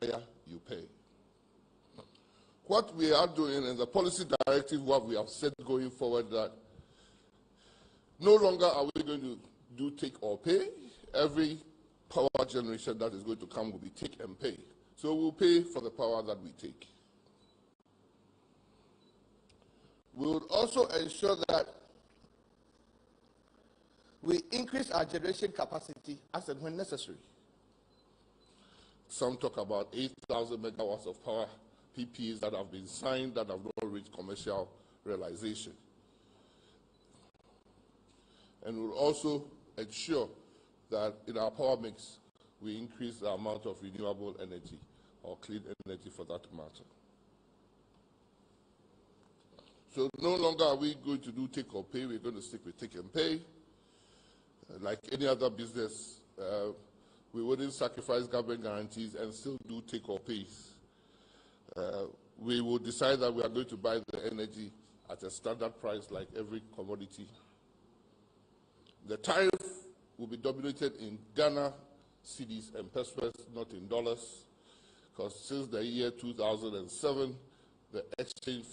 higher you pay. What we are doing in the policy directive, what we have said going forward, that no longer are we going to do take or pay. Every power generation that is going to come will be take and pay. So we'll pay for the power that we take. We will also ensure that we increase our generation capacity as and when necessary. Some talk about 8,000 megawatts of power PPAs that have been signed that have not reached commercial realization. And we'll also ensure that in our power mix, we increase the amount of renewable energy, or clean energy for that matter. So no longer are we going to do take or pay, we're going to stick with take and pay. Like any other business, we wouldn't sacrifice government guarantees and still do take or pays. We will decide that we are going to buy the energy at a standard price like every commodity. The tariff will be dominated in Ghana cedis and pesos, not in dollars, because since the year 2007, the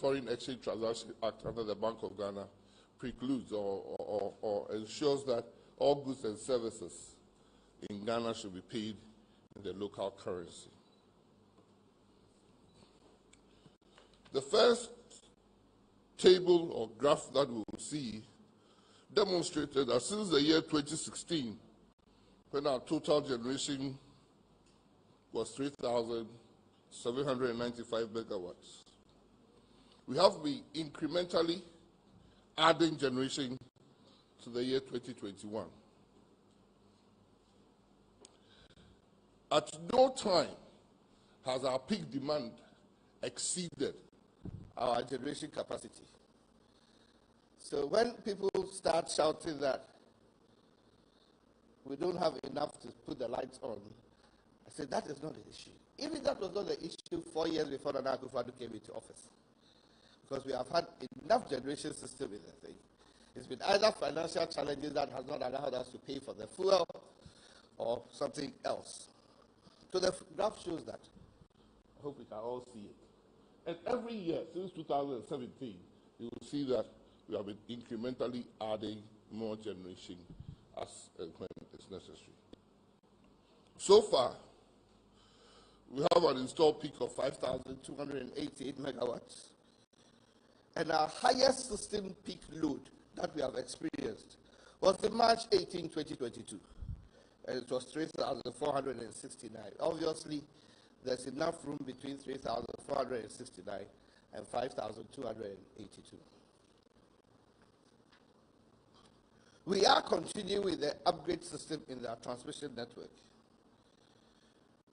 Foreign Exchange Transaction Act under the Bank of Ghana precludes or ensures that all goods and services in Ghana should be paid in the local currency. The first table or graph that we will see demonstrated that since the year 2016, when our total generation was 3,795 megawatts, we have been incrementally adding generation to the year 2021. At no time has our peak demand exceeded our generation capacity. So when people start shouting that we don't have enough to put the lights on, I said that is not the issue. Even that was not the issue 4 years before Nana Akufo-Addo came into office. Because we have had enough generation system in the thing. It's been either financial challenges that has not allowed us to pay for the fuel or something else. So the graph shows that. I hope we can all see it. And every year since 2017, you will see that we have been incrementally adding more generation as and when it's necessary. So far, we have an installed peak of 5,288 megawatts. And our highest system peak load that we have experienced was in March 18, 2022. And it was 3,469. Obviously, there's enough room between 3,469 and 5,282. We are continuing with the upgrade system in our transmission network.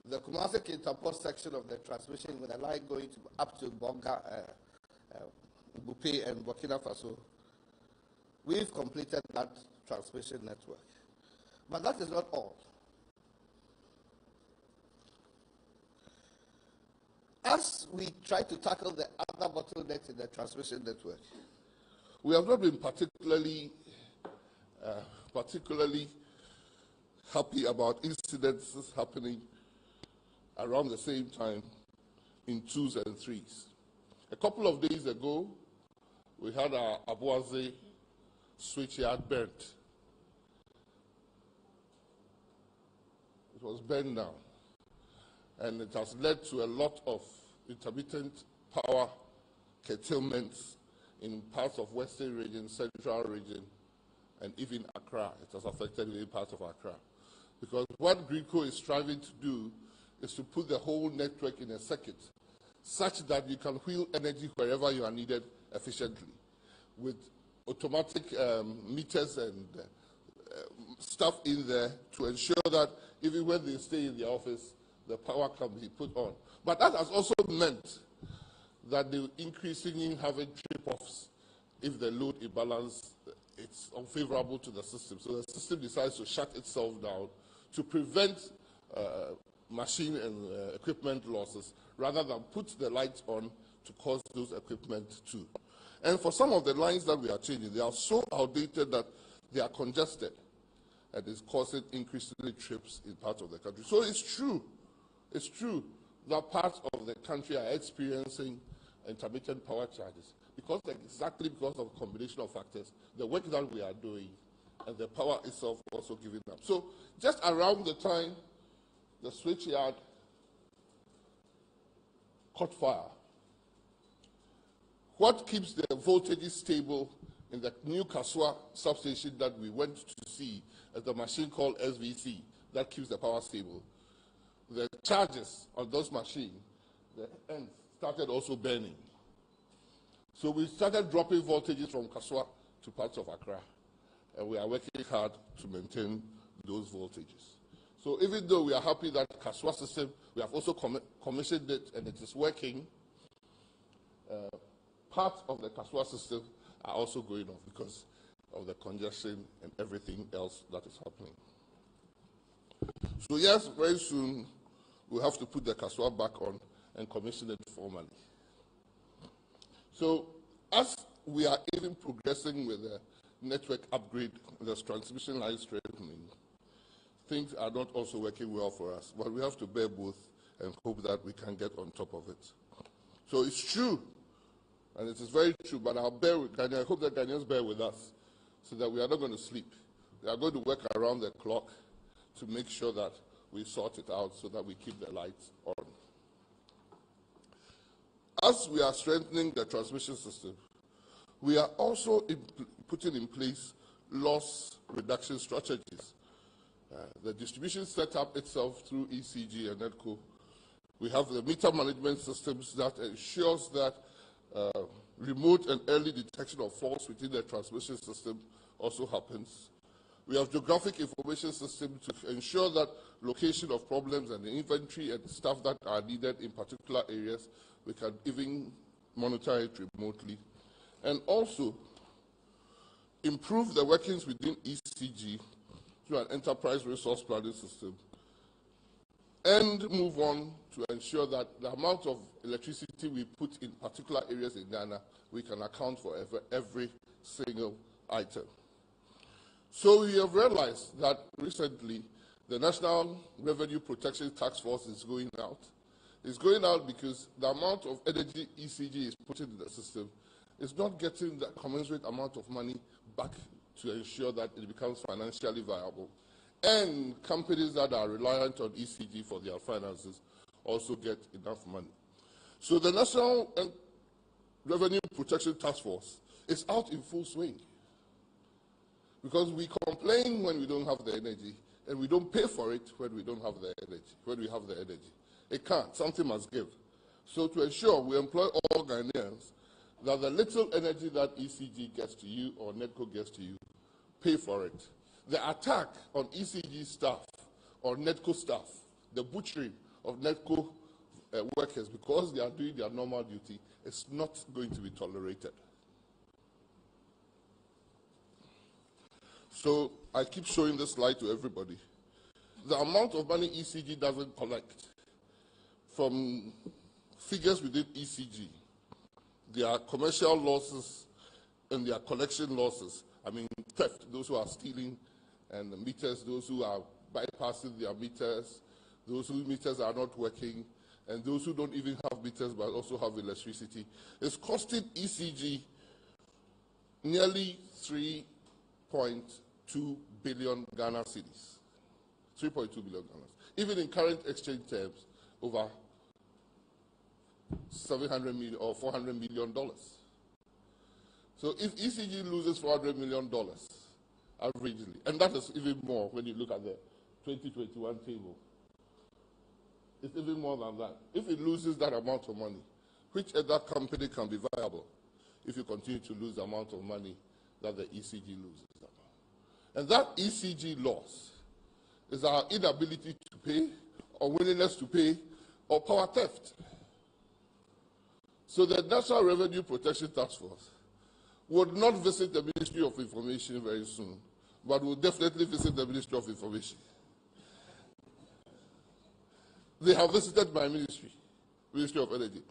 The Kumasi Kintampo section of the transmission with a line going up to Bonga, Bupe and Burkina Faso, we've completed that transmission network. But that is not all. As we try to tackle the other bottlenecks in the transmission network, we have not been particularly happy about incidences happening around the same time in 2s and 3s. A couple of days ago, we had our Abuaze switchyard burnt. It was burned down. And it has led to a lot of intermittent power curtailments in parts of Western region, Central region, and even Accra. It has affected many parts of Accra. Because what Greenco is striving to do is to put the whole network in a circuit such that you can wheel energy wherever you are needed efficiently with automatic meters and stuff in there to ensure that even when they stay in the office, the power can be put on. But that has also meant that they increasingly having trip-offs if the load imbalance it's unfavorable to the system. So the system decides to shut itself down to prevent machine and equipment losses rather than put the lights on to cause those equipment too. And for some of the lines that we are changing, they are so outdated that they are congested and it's causing increasingly trips in parts of the country. So it's true that parts of the country are experiencing intermittent power charges, exactly because of a combination of factors, the work that we are doing and the power itself also giving up. So just around the time the switchyard caught fire, what keeps the voltages stable in the new Kaswa substation that we went to see as the machine called SVC that keeps the power stable? The charges on those machines, the ends started also burning. So we started dropping voltages from Kaswa to parts of Accra, and we are working hard to maintain those voltages. So even though we are happy that Kaswa system, we have also commissioned it and it is working, parts of the Kaswa system are also going off because of the congestion and everything else that is happening. So yes, very soon we'll have to put the Kaswa back on and commission it formally. So as we are even progressing with the network upgrade, the transmission line strengthening, things are not also working well for us, but we have to bear both and hope that we can get on top of it. So it's true, and it is very true, but I'll bear with Ghanaians. I hope that Ghanaians bear with us so that we are not going to sleep. We are going to work around the clock to make sure that we sort it out so that we keep the lights on. As we are strengthening the transmission system, we are also putting in place loss reduction strategies. The distribution setup itself through ECG and NEDCO, we have the meter management systems that ensures that remote and early detection of faults within the transmission system also happens. We have geographic information system to ensure that location of problems and the inventory and stuff that are needed in particular areas, we can even monitor it remotely. And also improve the workings within ECG through an enterprise resource planning system, and move on to ensure that the amount of electricity we put in particular areas in Ghana, we can account for every single item. So we have realized that recently the National Revenue Protection Task Force is going out. It's going out because the amount of energy ECG is putting in the system is not getting the commensurate amount of money back to ensure that it becomes financially viable. And companies that are reliant on ECG for their finances also get enough money. So the National Revenue Protection Task Force is out in full swing. Because we complain when we don't have the energy, and we don't pay for it when we don't have the energy, when we have the energy. It can't. Something must give. So to ensure we employ all Ghanaians, that the little energy that ECG gets to you or NEDCO gets to you, pay for it. The attack on ECG staff or NEDCO staff, the butchering of NEDCO workers because they are doing their normal duty, is not going to be tolerated. So I keep showing this slide to everybody. The amount of money ECG doesn't collect from figures within ECG, their commercial losses and their collection losses. I mean, theft, those who are stealing, and the meters, those who are bypassing their meters, those whose meters are not working, and those who don't even have meters but also have electricity. It's costing ECG nearly 3.2 billion Ghana cedis. 3.2 billion Ghana. Even in current exchange terms, over 700 million or $400 million. So if ECG loses $400 million averagely, and that is even more when you look at the 2021 table, it's even more than that. If it loses that amount of money, which other company can be viable if you continue to lose the amount of money that the ECG loses? And that ECG loss is our inability to pay, or willingness to pay, or power theft. So the National Revenue Protection Task Force would not visit the Ministry of Information very soon, but will definitely visit the Ministry of Information. They have visited my ministry, Ministry of Energy.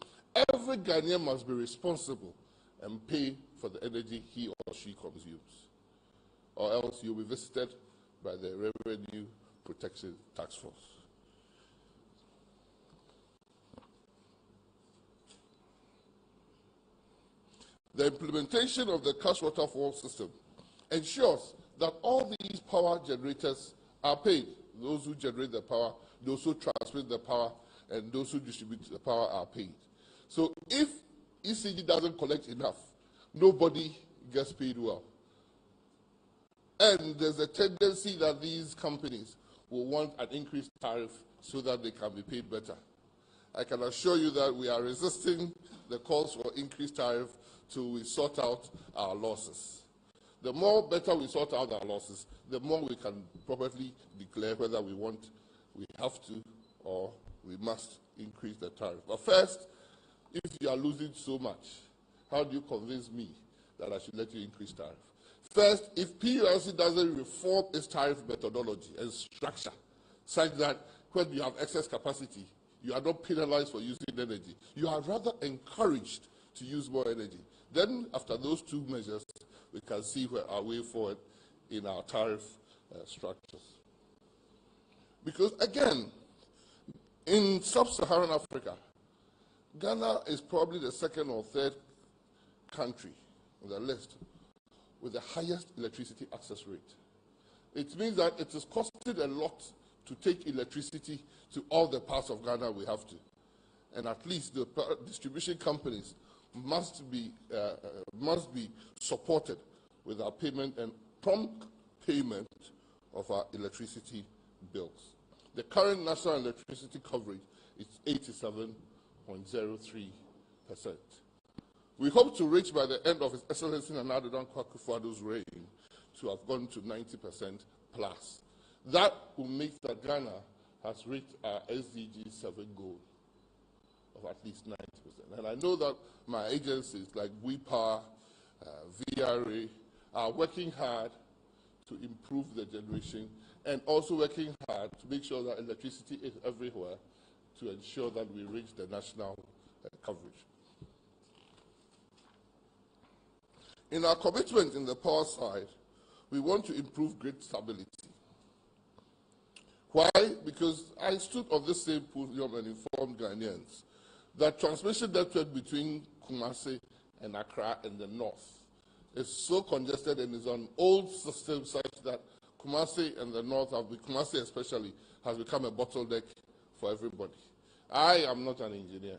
Every Ghanaian must be responsible and pay for the energy he or she consumes, or else you'll be visited by the Revenue Protection Task Force. The implementation of the cash waterfall system ensures that all these power generators are paid. Those who generate the power, those who transmit the power, and those who distribute the power are paid. So if ECG doesn't collect enough, nobody gets paid well. And there's a tendency that these companies will want an increased tariff so that they can be paid better. I can assure you that we are resisting the calls for increased tariff till we sort out our losses. The more better we sort out our losses, the more we can properly declare whether we have to, or we must increase the tariff. But first, if you are losing so much, how do you convince me that I should let you increase tariff? First, if PULC doesn't reform its tariff methodology and structure such that when you have excess capacity, you are not penalized for using energy, you are rather encouraged to use more energy. Then, after those two measures, we can see where our way forward in our tariff structures. Because, again, in sub-Saharan Africa, Ghana is probably the second or third country on the list with the highest electricity access rate. It means that it is costing a lot to take electricity to all the parts of Ghana we have to. And at least the distribution companies must be supported with our payment and prompt payment of our electricity bills. The current national electricity coverage is 87.03%. We hope to reach by the end of His Excellency Nana Addo Dankwa Akufo-Addo's reign to have gone to 90% plus. That will make that Ghana has reached our SDG 7 goal of at least 90%. And I know that my agencies like WePower, VRA are working hard to improve the generation and also working hard to make sure that electricity is everywhere to ensure that we reach the national coverage. In our commitment in the power side, we want to improve grid stability. Why? Because I stood on this same podium and informed Ghanaians that transmission network between Kumasi and Accra in the north is so congested and is an old system such that Kumasi and the north, Kumasi especially, has become a bottleneck for everybody. I am not an engineer.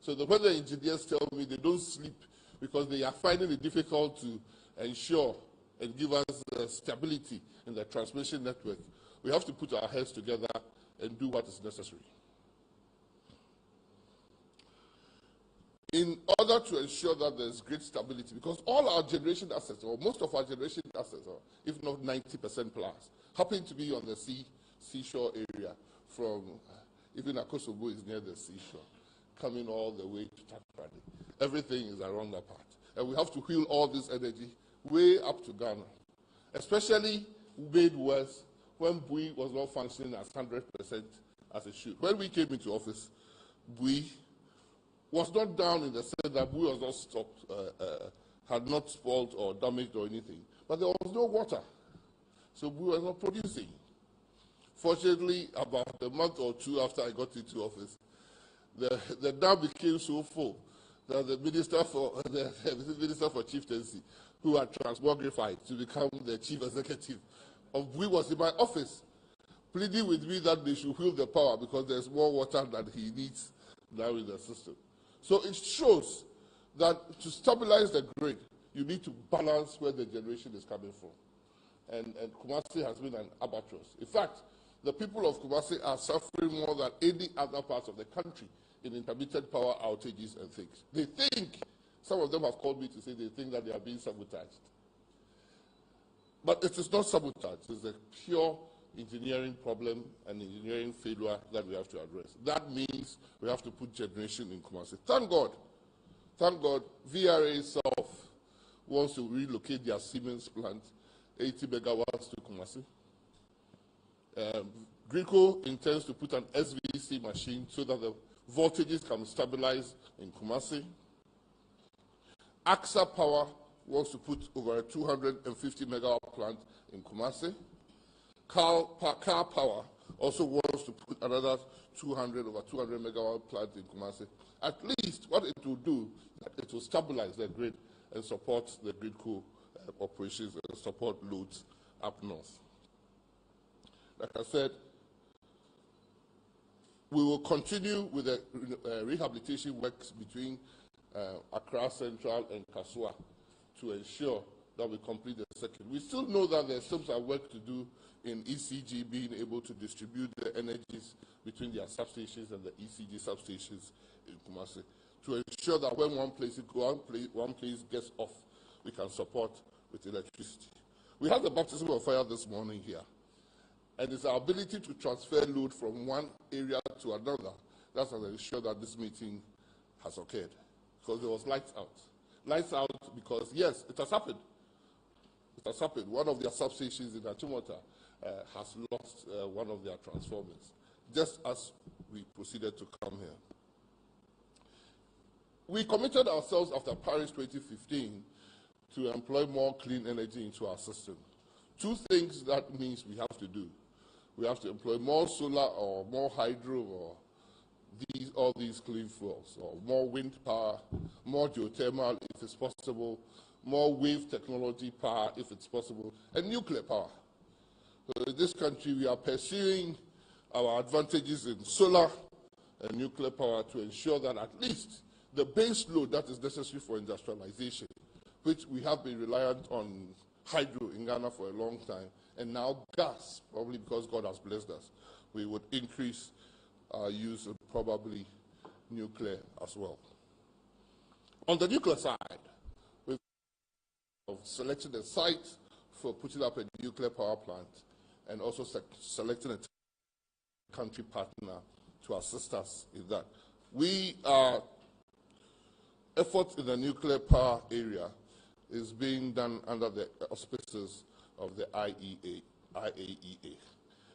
So when the engineers tell me they don't sleep because they are finding it difficult to ensure and give us stability in the transmission network, we have to put our heads together and do what is necessary. In order to ensure that there's great stability, because all our generation assets, or most of our generation assets, or if not 90% plus, happen to be on the seashore area from, even Akosobo is near the seashore, coming all the way to Takoradi. Everything is around that part. And we have to wheel all this energy way up to Ghana, especially made worse when Bui was not functioning as 100% as it should. When we came into office, Bui was not down in the sense that Bui was not stopped, had not spoiled or damaged or anything, but there was no water. So Bui was not producing. Fortunately, about a month or two after I got into office, the dam became so full that the Minister for Chieftaincy, who had transmogrified to become the Chief Executive of Bui, was in my office, pleading with me that they should wheel the power because there's more water than he needs now in the system. So it shows that to stabilize the grid, you need to balance where the generation is coming from. And Kumasi has been an albatross. In fact, the people of Kumasi are suffering more than any other parts of the country in intermittent power outages and things. They think, some of them have called me to say they think that they are being sabotaged. But it is not sabotage. It is a pure engineering problem and engineering failure that we have to address. That means we have to put generation in Kumasi. Thank God, VRA itself wants to relocate their Siemens plant, 80 megawatts to Kumasi. Grico intends to put an SVC machine so that the voltages can stabilize in Kumasi. AXA Power wants to put over a 250 megawatt plant in Kumasi. Car Power also wants to put another over 200 megawatt plant in Kumasi. At least what it will do, it will stabilize the grid and support the grid-co operations and support loads up north. Like I said, we will continue with the rehabilitation works between Accra Central and Kasua to ensure that we complete the circuit. We still know that there's still some work to do in ECG being able to distribute the energies between their substations and the ECG substations in Kumasi to ensure that when one place gets off, we can support with electricity. We had the baptism of fire this morning here, and it's our ability to transfer load from one area to another that's going to ensure that this meeting has occurred, because there was lights out. Lights out because, yes, it has happened. It has happened. One of their substations in Achimota has lost one of their transformers, just as we proceeded to come here. We committed ourselves after Paris 2015 to employ more clean energy into our system. Two things that means we have to do. We have to employ more solar or more hydro or all these clean fuels, or more wind power, more geothermal if it's possible, more wave technology power if it's possible, and nuclear power. So in this country, we are pursuing our advantages in solar and nuclear power to ensure that at least the base load that is necessary for industrialization, which we have been reliant on hydro in Ghana for a long time, and now gas, probably because God has blessed us, we would increase our use of probably nuclear as well. On the nuclear side, we've selected a site for putting up a nuclear power plant and also selecting a country partner to assist us in that. Our effort in the nuclear power area is being done under the auspices of the IAEA,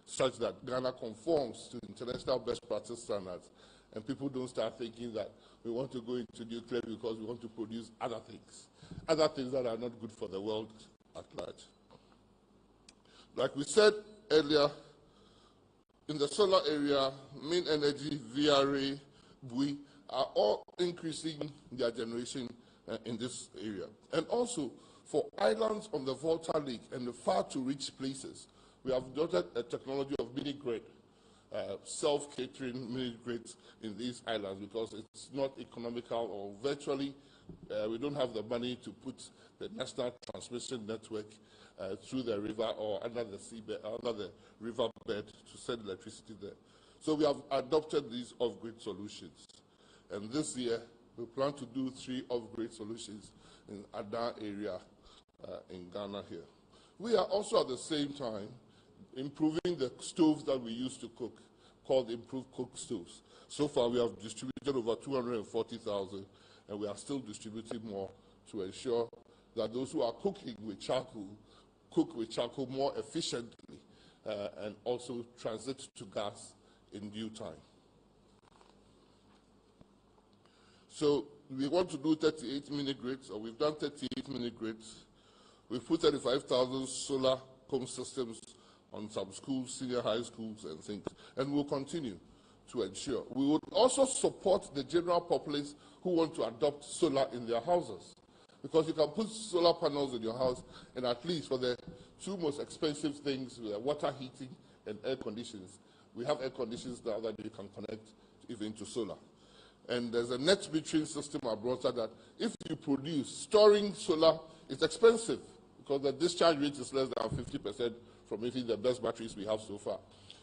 such that Ghana conforms to international best practice standards, and people don't start thinking that we want to go into nuclear because we want to produce other things that are not good for the world at large. Like we said earlier, in the solar area, Main Energy, VRA, BUI are all increasing their generation in this area. And also, for islands on the Volta Lake and the far-to-reach places, we have adopted a technology of mini-grid, self-catering mini-grids in these islands, because it's not economical, or virtually we don't have the money to put the national transmission network through the river or under the seabed, under the river bed to send electricity there. So we have adopted these off-grid solutions. And this year, we plan to do 3 off-grid solutions in Ada area in Ghana here. We are also at the same time improving the stoves that we use to cook, called improved cook stoves. So far, we have distributed over 240,000, and we are still distributing more to ensure that those who are cooking with charcoal cook with charcoal more efficiently and also transit to gas in due time. So we want to do 38 mini-grids, or we've done 38 mini-grids. We've put 35,000 solar home systems on some schools, senior high schools and things, and we'll continue to ensure. We would also support the general populace who want to adopt solar in their houses, because you can put solar panels in your house, and at least for the 2 most expensive things, water heating and air conditions, we have air conditions now that you can connect even to solar. And there's a net metering system abroad that if you produce, storing solar is expensive, because the discharge rate is less than 50% from even the best batteries we have so far.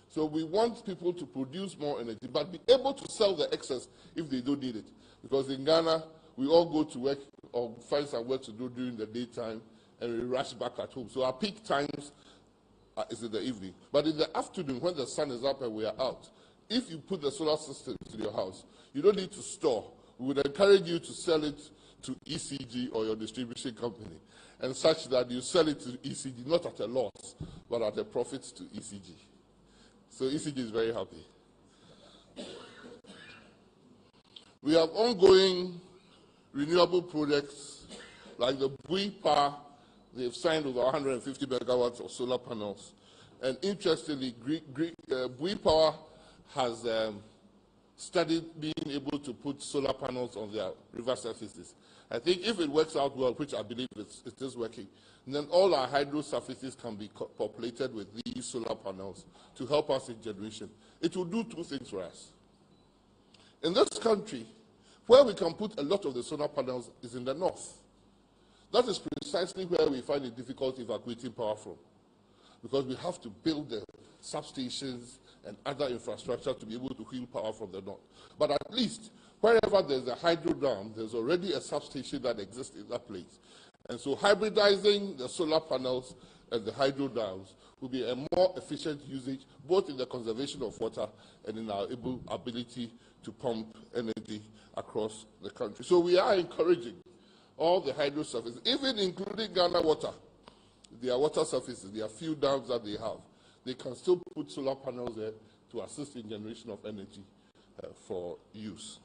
So we want people to produce more energy, but be able to sell the excess if they don't need it. Because in Ghana, we all go to work or find some work to do during the daytime, and we rush back at home. So our peak times is in the evening. But in the afternoon, when the sun is up and we are out, if you put the solar system in your house, you don't need to store. We would encourage you to sell it to ECG or your distribution company, and such that you sell it to ECG not at a loss, but at a profit to ECG. So ECG is very happy. We have ongoing renewable projects like the BUI Power. They've signed over 150 megawatts of solar panels. And interestingly, BUI Power has studied being able to put solar panels on their river surfaces. I think if it works out well, which I believe it is working, then all our hydro surfaces can be populated with these solar panels to help us in generation. It will do two things for us. In this country, where we can put a lot of the solar panels is in the north. That is precisely where we find it difficult evacuating power from, because we have to build the substations and other infrastructure to be able to wheel power from the north. But at least, wherever there's a hydro dam, there's already a substation that exists in that place. And so hybridizing the solar panels and the hydro dams will be a more efficient usage, both in the conservation of water and in our ability to pump energy across the country. So we are encouraging all the hydro surfaces, even including Ghana Water, their water surfaces, their few dams that they have, they can still put solar panels there to assist in generation of energy for use.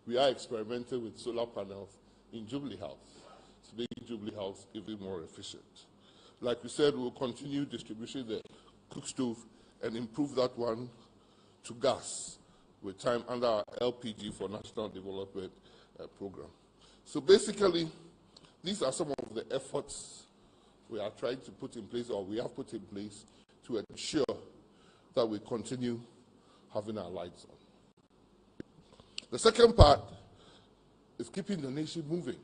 We are experimenting with solar panels in Jubilee House to make Jubilee House even more efficient. Like we said, we'll continue distributing the cook stove and improve that one to gas with time under our LPG for National Development Program. So basically, these are some of the efforts we are trying to put in place, or we have put in place, to ensure that we continue having our lights on. The second part is keeping the nation moving.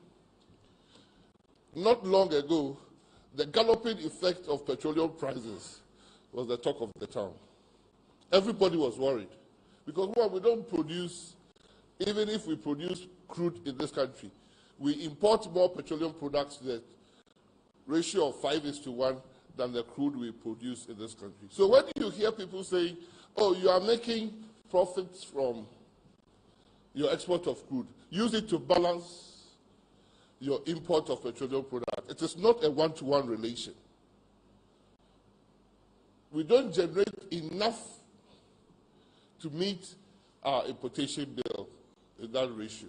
Not long ago, the galloping effect of petroleum prices was the talk of the town. Everybody was worried, because we don't produce, even if we produce crude in this country, we import more petroleum products, the ratio of 5:1 than the crude we produce in this country. So when you hear people saying, oh, you are making profits from your export of crude, use it to balance your import of petroleum products. It is not a one-to-one relation. We don't generate enough to meet our importation bill in that ratio.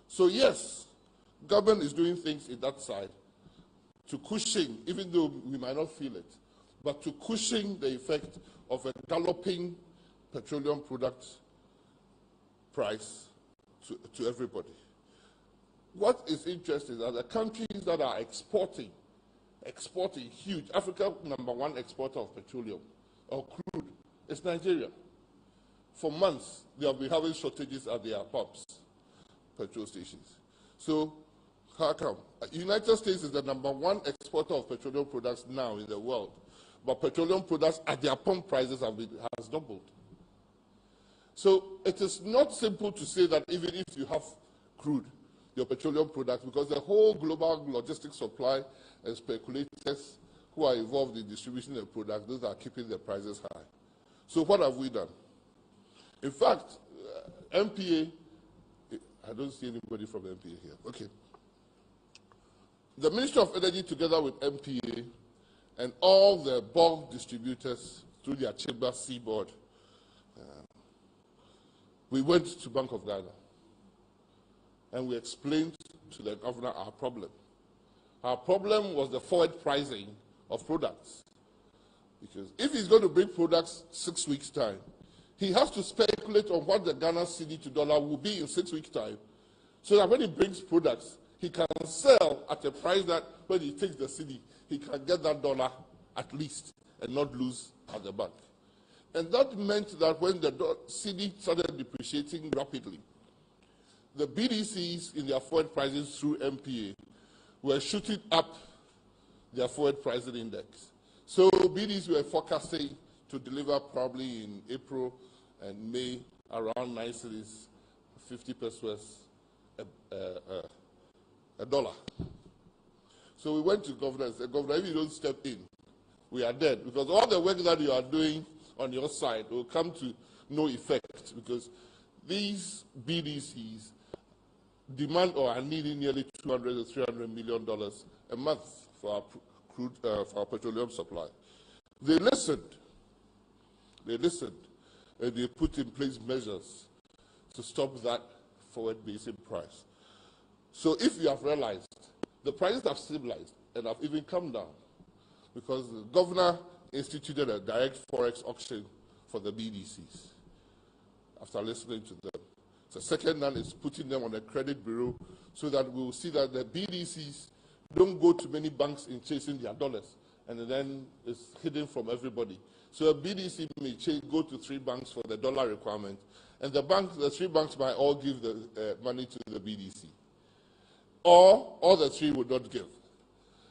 So yes, government is doing things in that side to cushion, even though we might not feel it, but to cushion the effect of a galloping petroleum product price to everybody. What is interesting is that the countries that are exporting huge, Africa #1 exporter of petroleum or crude is Nigeria. For months, they have been having shortages at their pumps, petrol stations. So how come? United States is the #1 exporter of petroleum products now in the world, but petroleum products at their pump prices has doubled. So it is not simple to say that even if you have crude, your petroleum products, because the whole global logistics supply and speculators who are involved in distributing the products, those are keeping the prices high. So what have we done? In fact, MPA, I don't see anybody from MPA here. Okay. The Ministry of Energy, together with MPA and all the bulk distributors through their chamber seaboard, we went to Bank of Ghana and we explained to the governor our problem. Our problem was the forward pricing of products. Because if he's going to bring products 6 weeks' time, he has to speculate on what the Ghana cedi to dollar will be in 6 weeks' time, so that when he brings products, he can sell at a price that when he takes the cedi, he can get that dollar at least and not lose at the bank. And that meant that when the cedi started depreciating rapidly, the BDCs in their forward prices through MPA were shooting up their forward pricing index. So BDCs were forecasting to deliver probably in April and May around 9 cedis, 50 pesos a dollar. So we went to governor and said, Governor, if you don't step in, we are dead, because all the work that you are doing on your side will come to no effect, because these BDCs demand or are needing nearly $200 to $300 million a month for our crude, for our petroleum supply. They listened, and they put in place measures to stop that forward basing price. So if you have realized, the prices have stabilized and have even come down, because the governor instituted a direct forex auction for the BDCs. after listening to them. The second one is putting them on a credit bureau so that we will see that the BDCs don't go to many banks in chasing their dollars, and then it's hidden from everybody. So a BDC may go to 3 banks for the dollar requirement, and the 3 banks might all give the money to the BDC. Or all the 3 would not give.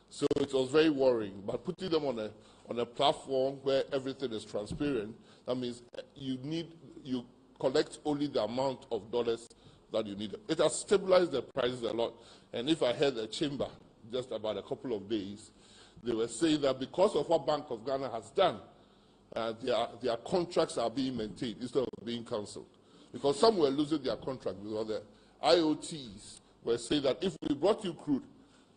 So it was very worrying. But putting them on a platform where everything is transparent, that means you collect only the amount of dollars that you need. It has stabilized the prices a lot. And if I heard the chamber just about a couple of days, they were saying that because of what Bank of Ghana has done, their contracts are being maintained instead of being cancelled. Because some were losing their contract because the IOTs were saying that if we brought you crude,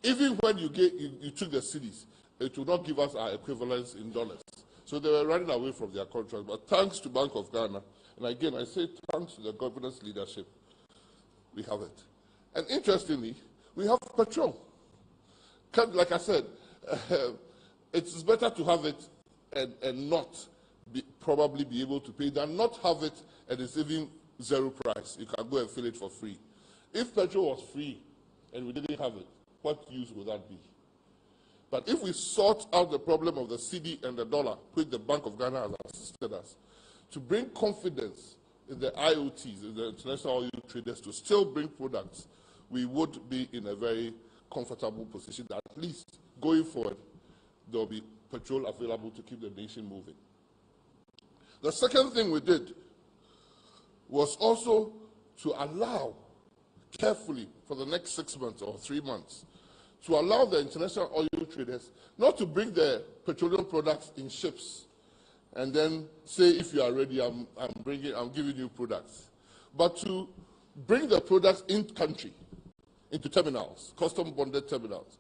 even when you took the cedis, it would not give us our equivalents in dollars. So they were running away from their contracts. But thanks to Bank of Ghana, and again I say thanks to the government's leadership, we have it. And interestingly, we have petrol. Like I said, it's better to have it and not probably be able to pay than not have it and it's even zero price. You can go and fill it for free. If petrol was free and we didn't have it, what use would that be? But if we sort out the problem of the cedi and the dollar, which the Bank of Ghana has assisted us, to bring confidence in the IOTs, in the international oil traders, to still bring products, we would be in a very comfortable position that at least going forward, there will be petrol available to keep the nation moving. The second thing we did was also to allow carefully for the next 6 months or 3 months to allow the international oil traders not to bring their petroleum products in ships and then say, if you are ready, I'm giving you products, but to bring the products in country, into terminals, custom bonded terminals,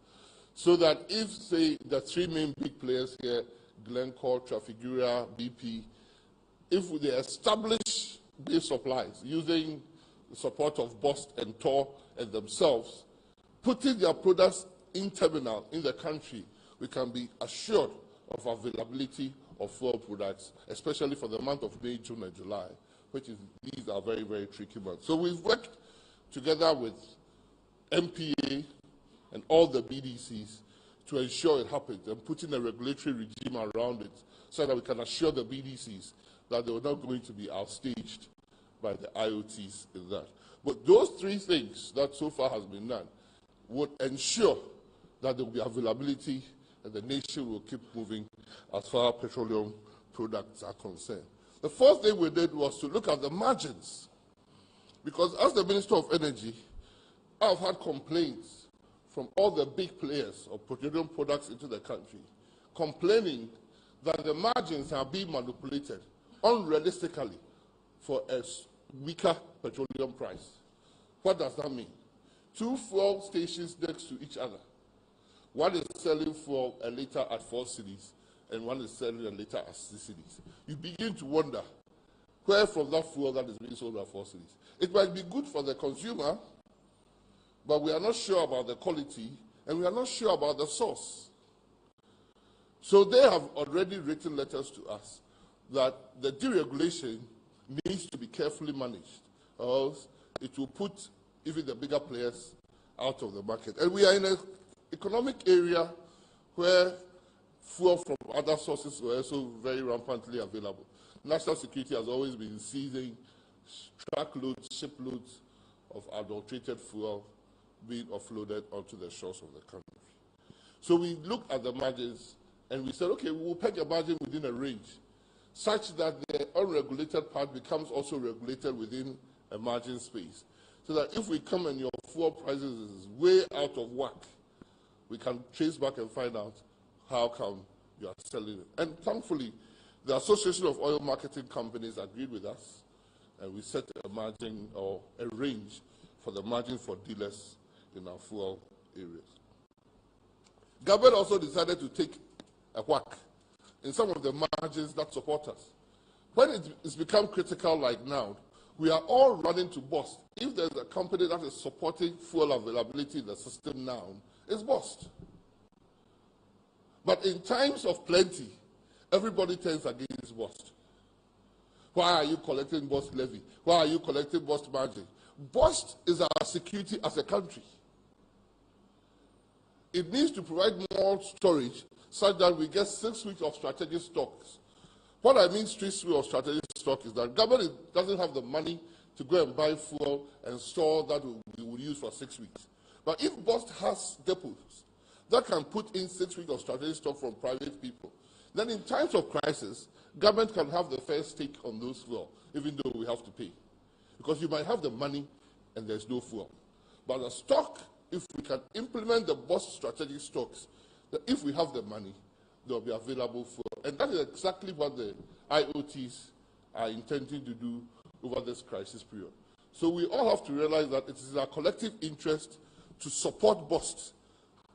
so that if, say, the 3 main big players here, Glencore, Trafigura, BP, if they establish these supplies using the support of BOST and TOR and themselves, putting their products in terminal in the country, we can be assured of availability of fuel products, especially for the month of May, June, and July, these are very, very tricky months. So we've worked together with MPA and all the BDCs to ensure it happens and putting a regulatory regime around it so that we can assure the BDCs that they are not going to be outstaged by the IOTs in that. But those 3 things that so far has been done would ensure that there will be availability and the nation will keep moving as far as petroleum products are concerned. The first thing we did was to look at the margins, because as the Minister of Energy, I've had complaints from all the big players of petroleum products into the country, complaining that the margins are being manipulated unrealistically for a weaker petroleum price. What does that mean? 2 fuel stations next to each other. One is selling fuel a liter at 4 cedis, and one is selling a liter at 6 cedis. You begin to wonder where from that fuel that is being sold at 4 cedis. It might be good for the consumer, but we are not sure about the quality, and we are not sure about the source. So they have already written letters to us that the deregulation needs to be carefully managed, or else it will put even the bigger players out of the market. And we are in an economic area where fuel from other sources were also very rampantly available. National security has always been seizing truckloads, shiploads of adulterated fuel being offloaded onto the shores of the country. So we looked at the margins and we said, okay, we will peg a margin within a range such that the unregulated part becomes also regulated within a margin space. So that if we come and your fuel prices is way out of whack, we can trace back and find out how come you are selling it. And thankfully, the Association of Oil Marketing Companies agreed with us, and we set a margin or a range for the margin for dealers in our fuel areas. Government also decided to take a whack in some of the margins that support us. When it's become critical like now, we are all running to BOST. If there's a company that is supporting fuel availability in the system now, it's BOST. But in times of plenty, everybody turns against BOST. Why are you collecting bust levy? Why are you collecting bust margin? Bust is our security as a country. It needs to provide more storage such that we get 6 weeks of strategic stocks. What I mean 6 weeks of strategic stock is that government doesn't have the money to go and buy fuel and store that we will use for 6 weeks. But if Bust has depots that can put in 6 weeks of strategic stock from private people, then in times of crisis, government can have the first stake on those fuel, even though we have to pay. Because you might have the money and there's no fuel. But the stock, if we can implement the Bust strategic stocks, that if we have the money, there will be available fuel. And that is exactly what the IOTs are intending to do over this crisis period. So we all have to realize that it is our collective interest to support Bust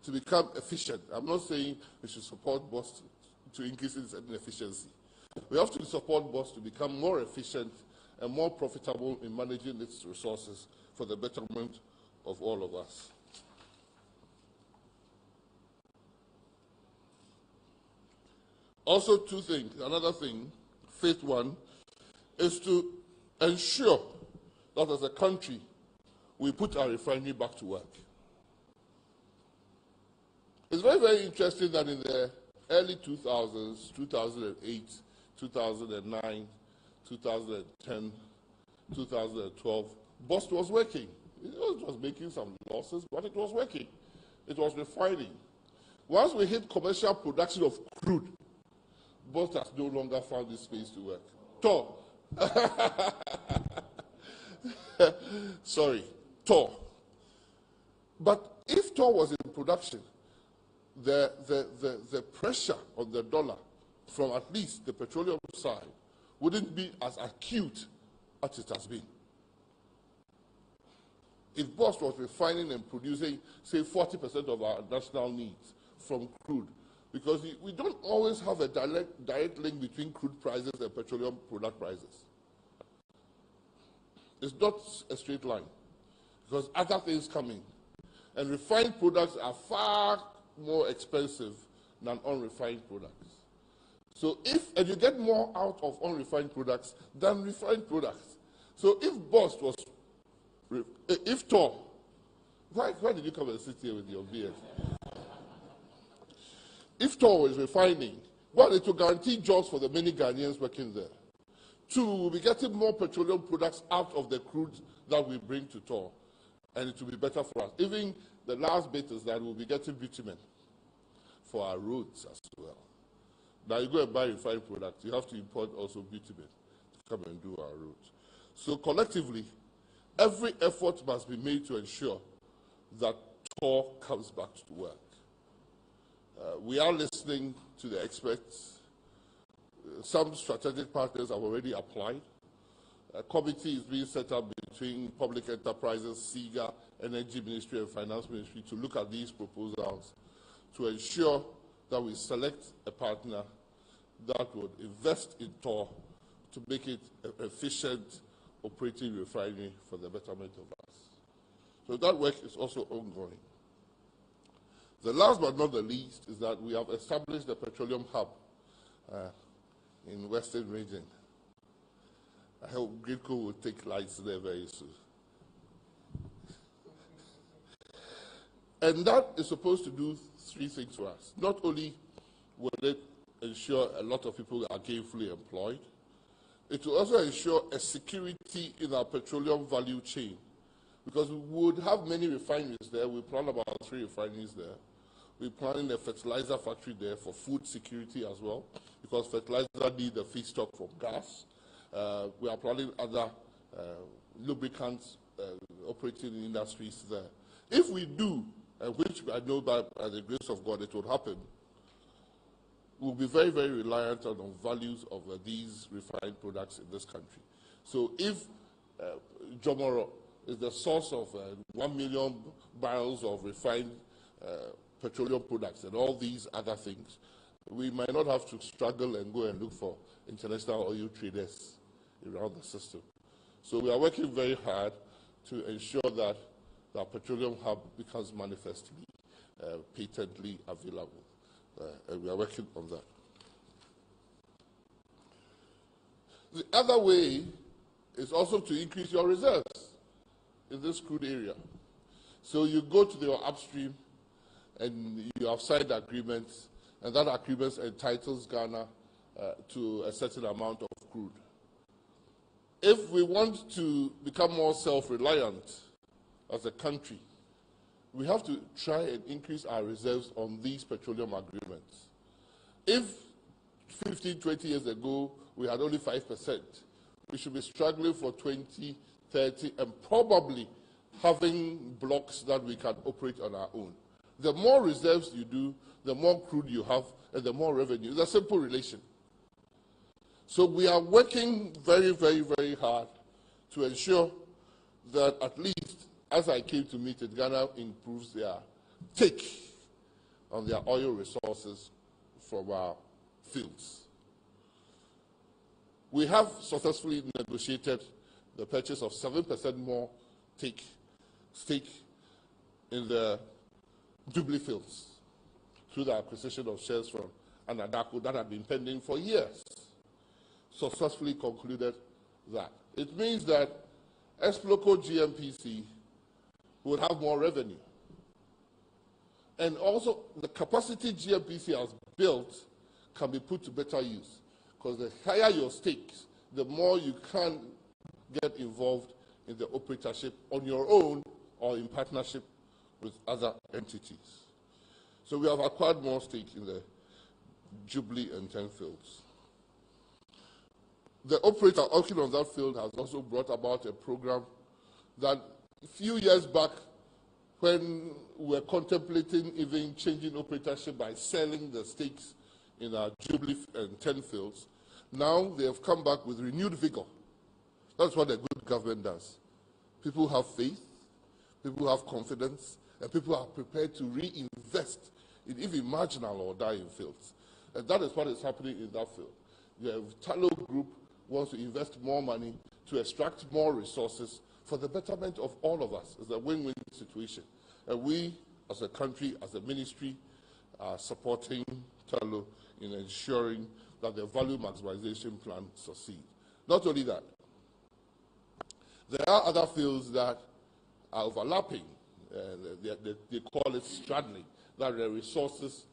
to become efficient. I'm not saying we should support Bust to increase its efficiency. We have to support Bust to become more efficient and more profitable in managing its resources for the betterment of all of us. Also, two things. Another thing, fifth one, is to ensure that as a country, we put our refinery back to work. It's very, very interesting that in the early 2000s, 2008, 2009, 2010, 2012, Bust was working. It was making some losses, but it was working. It was refining. Once we hit commercial production of crude, Bust has no longer found this space to work. Tor. Sorry, Tor. But if Tor was in production, the pressure on the dollar from at least the petroleum side wouldn't be as acute as it has been. If Bust was refining and producing, say, 40% of our national needs from crude, because we don't always have a direct link between crude prices and petroleum product prices. It's not a straight line, because other things come in. And refined products are far more expensive than unrefined products. So and you get more out of unrefined products than refined products. So if Bust was, if Tor, why did you come and sit here with your beard? If Tor was refining, one, it will guarantee jobs for the many Ghanaians working there. Two, we'll be getting more petroleum products out of the crude that we bring to Tor, and it will be better for us. Even the last bit is that we'll be getting bitumen for our roads as well. Now you go and buy refined products, you have to import also bitumen to come and do our roads. So collectively, every effort must be made to ensure that Tor comes back to work. We are listening to the experts. Some strategic partners have already applied. A committee is being set up between Public Enterprises, SIGA, Energy Ministry, and Finance Ministry to look at these proposals to ensure that we select a partner that would invest in Tor to make it an efficient operating refinery for the betterment of us. So that work is also ongoing. The last but not the least is that we have established the petroleum hub in Western region. I hope Gridco will take lights there very soon. And that is supposed to do three things for us. Not only will it ensure a lot of people are gainfully employed, it will also ensure a security in our petroleum value chain. Because we would have many refineries there. We plan about 3 refineries there. We're planning a fertilizer factory there for food security as well, because fertilizer needs a feedstock from gas. We are planning other lubricants operating in industries there. If we do, which I know by the grace of God it will happen, we'll be very, very reliant on the values of these refined products in this country. So if Jomoro is the source of 1 million barrels of refined petroleum products and all these other things, we might not have to struggle and go and look for international oil traders around the system. So we are working very hard to ensure that the petroleum hub becomes manifestly, patently available. And we are working on that. The other way is also to increase your reserves in this crude area. So you go to your upstream and you have signed agreements, and that agreement entitles Ghana to a certain amount of crude. If we want to become more self-reliant as a country, we have to try and increase our reserves on these petroleum agreements. If 15, 20 years ago we had only 5%, we should be struggling for 20, 30, and probably having blocks that we can operate on our own. The more reserves you do, the more crude you have, and the more revenue. It's a simple relation. So we are working very, very, very hard to ensure that at least, as I came to meet it, Ghana improves their take on their oil resources from our fields. We have successfully negotiated the purchase of 7% more stake in the Jubilee fields through the acquisition of shares from Anadako that had been pending for years. Successfully concluded that. It means that Exploco GMPC would have more revenue. And also, the capacity GMPC has built can be put to better use. Because the higher your stakes, the more you can get involved in the operatorship on your own or in partnership with other entities. So we have acquired more stake in the Jubilee and 10 fields. The operator working on that field has also brought about a program that a few years back, when we were contemplating even changing operatorship by selling the stakes in our Jubilee and 10 fields, now they have come back with renewed vigor. That's what a good government does. People have faith, people have confidence, and people are prepared to reinvest in even marginal or dying fields. And that is what is happening in that field. The Tallow Group wants to invest more money to extract more resources for the betterment of all of us. It's a win-win situation. And we, as a country, as a ministry, are supporting Tallow in ensuring that the value maximization plan succeeds. Not only that, there are other fields that are overlapping. They call it straddling, that the resources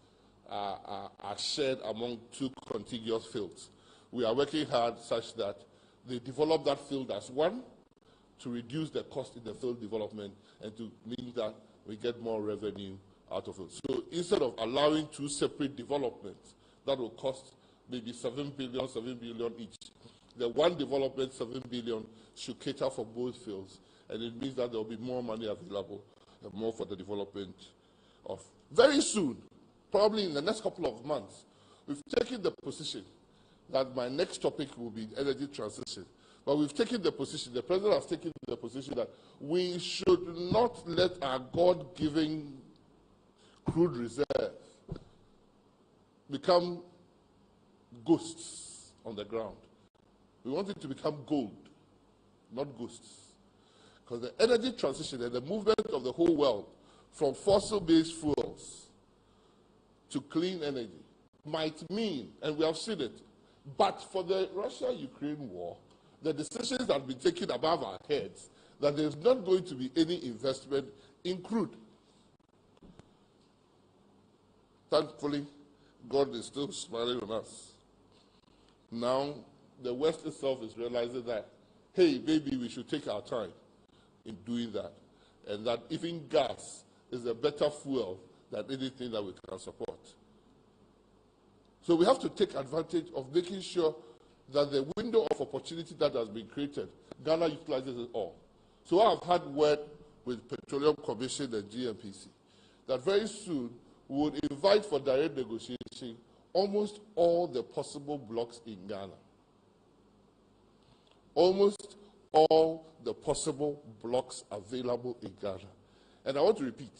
are shared among two contiguous fields. We are working hard such that they develop that field as one to reduce the cost in the field development and to mean that we get more revenue out of it. So instead of allowing two separate developments that will cost maybe 7 billion each, the one development, 7 billion, should cater for both fields. And it means that there will be more money available and more for the development of. Very soon, probably in the next couple of months, we've taken the position that my next topic will be energy transition. But we've taken the position, the President has taken the position that we should not let our God-given crude reserve become ghosts on the ground. We want it to become gold, not ghosts. Because the energy transition and the movement of the whole world from fossil-based fuels to clean energy might mean, and we have seen it, but for the Russia-Ukraine war, the decisions have been taken above our heads that there's not going to be any investment in crude. Thankfully, God is still smiling on us. Now, the West itself is realizing that, hey, maybe we should take our time in doing that, and that even gas is a better fuel than anything that we can support. So we have to take advantage of making sure that the window of opportunity that has been created, Ghana utilizes it all. So I've had word with Petroleum Commission and GMPC that very soon we would invite for direct negotiation almost all the possible blocks in Ghana. Almost all the possible blocks available in Ghana. And I want to repeat,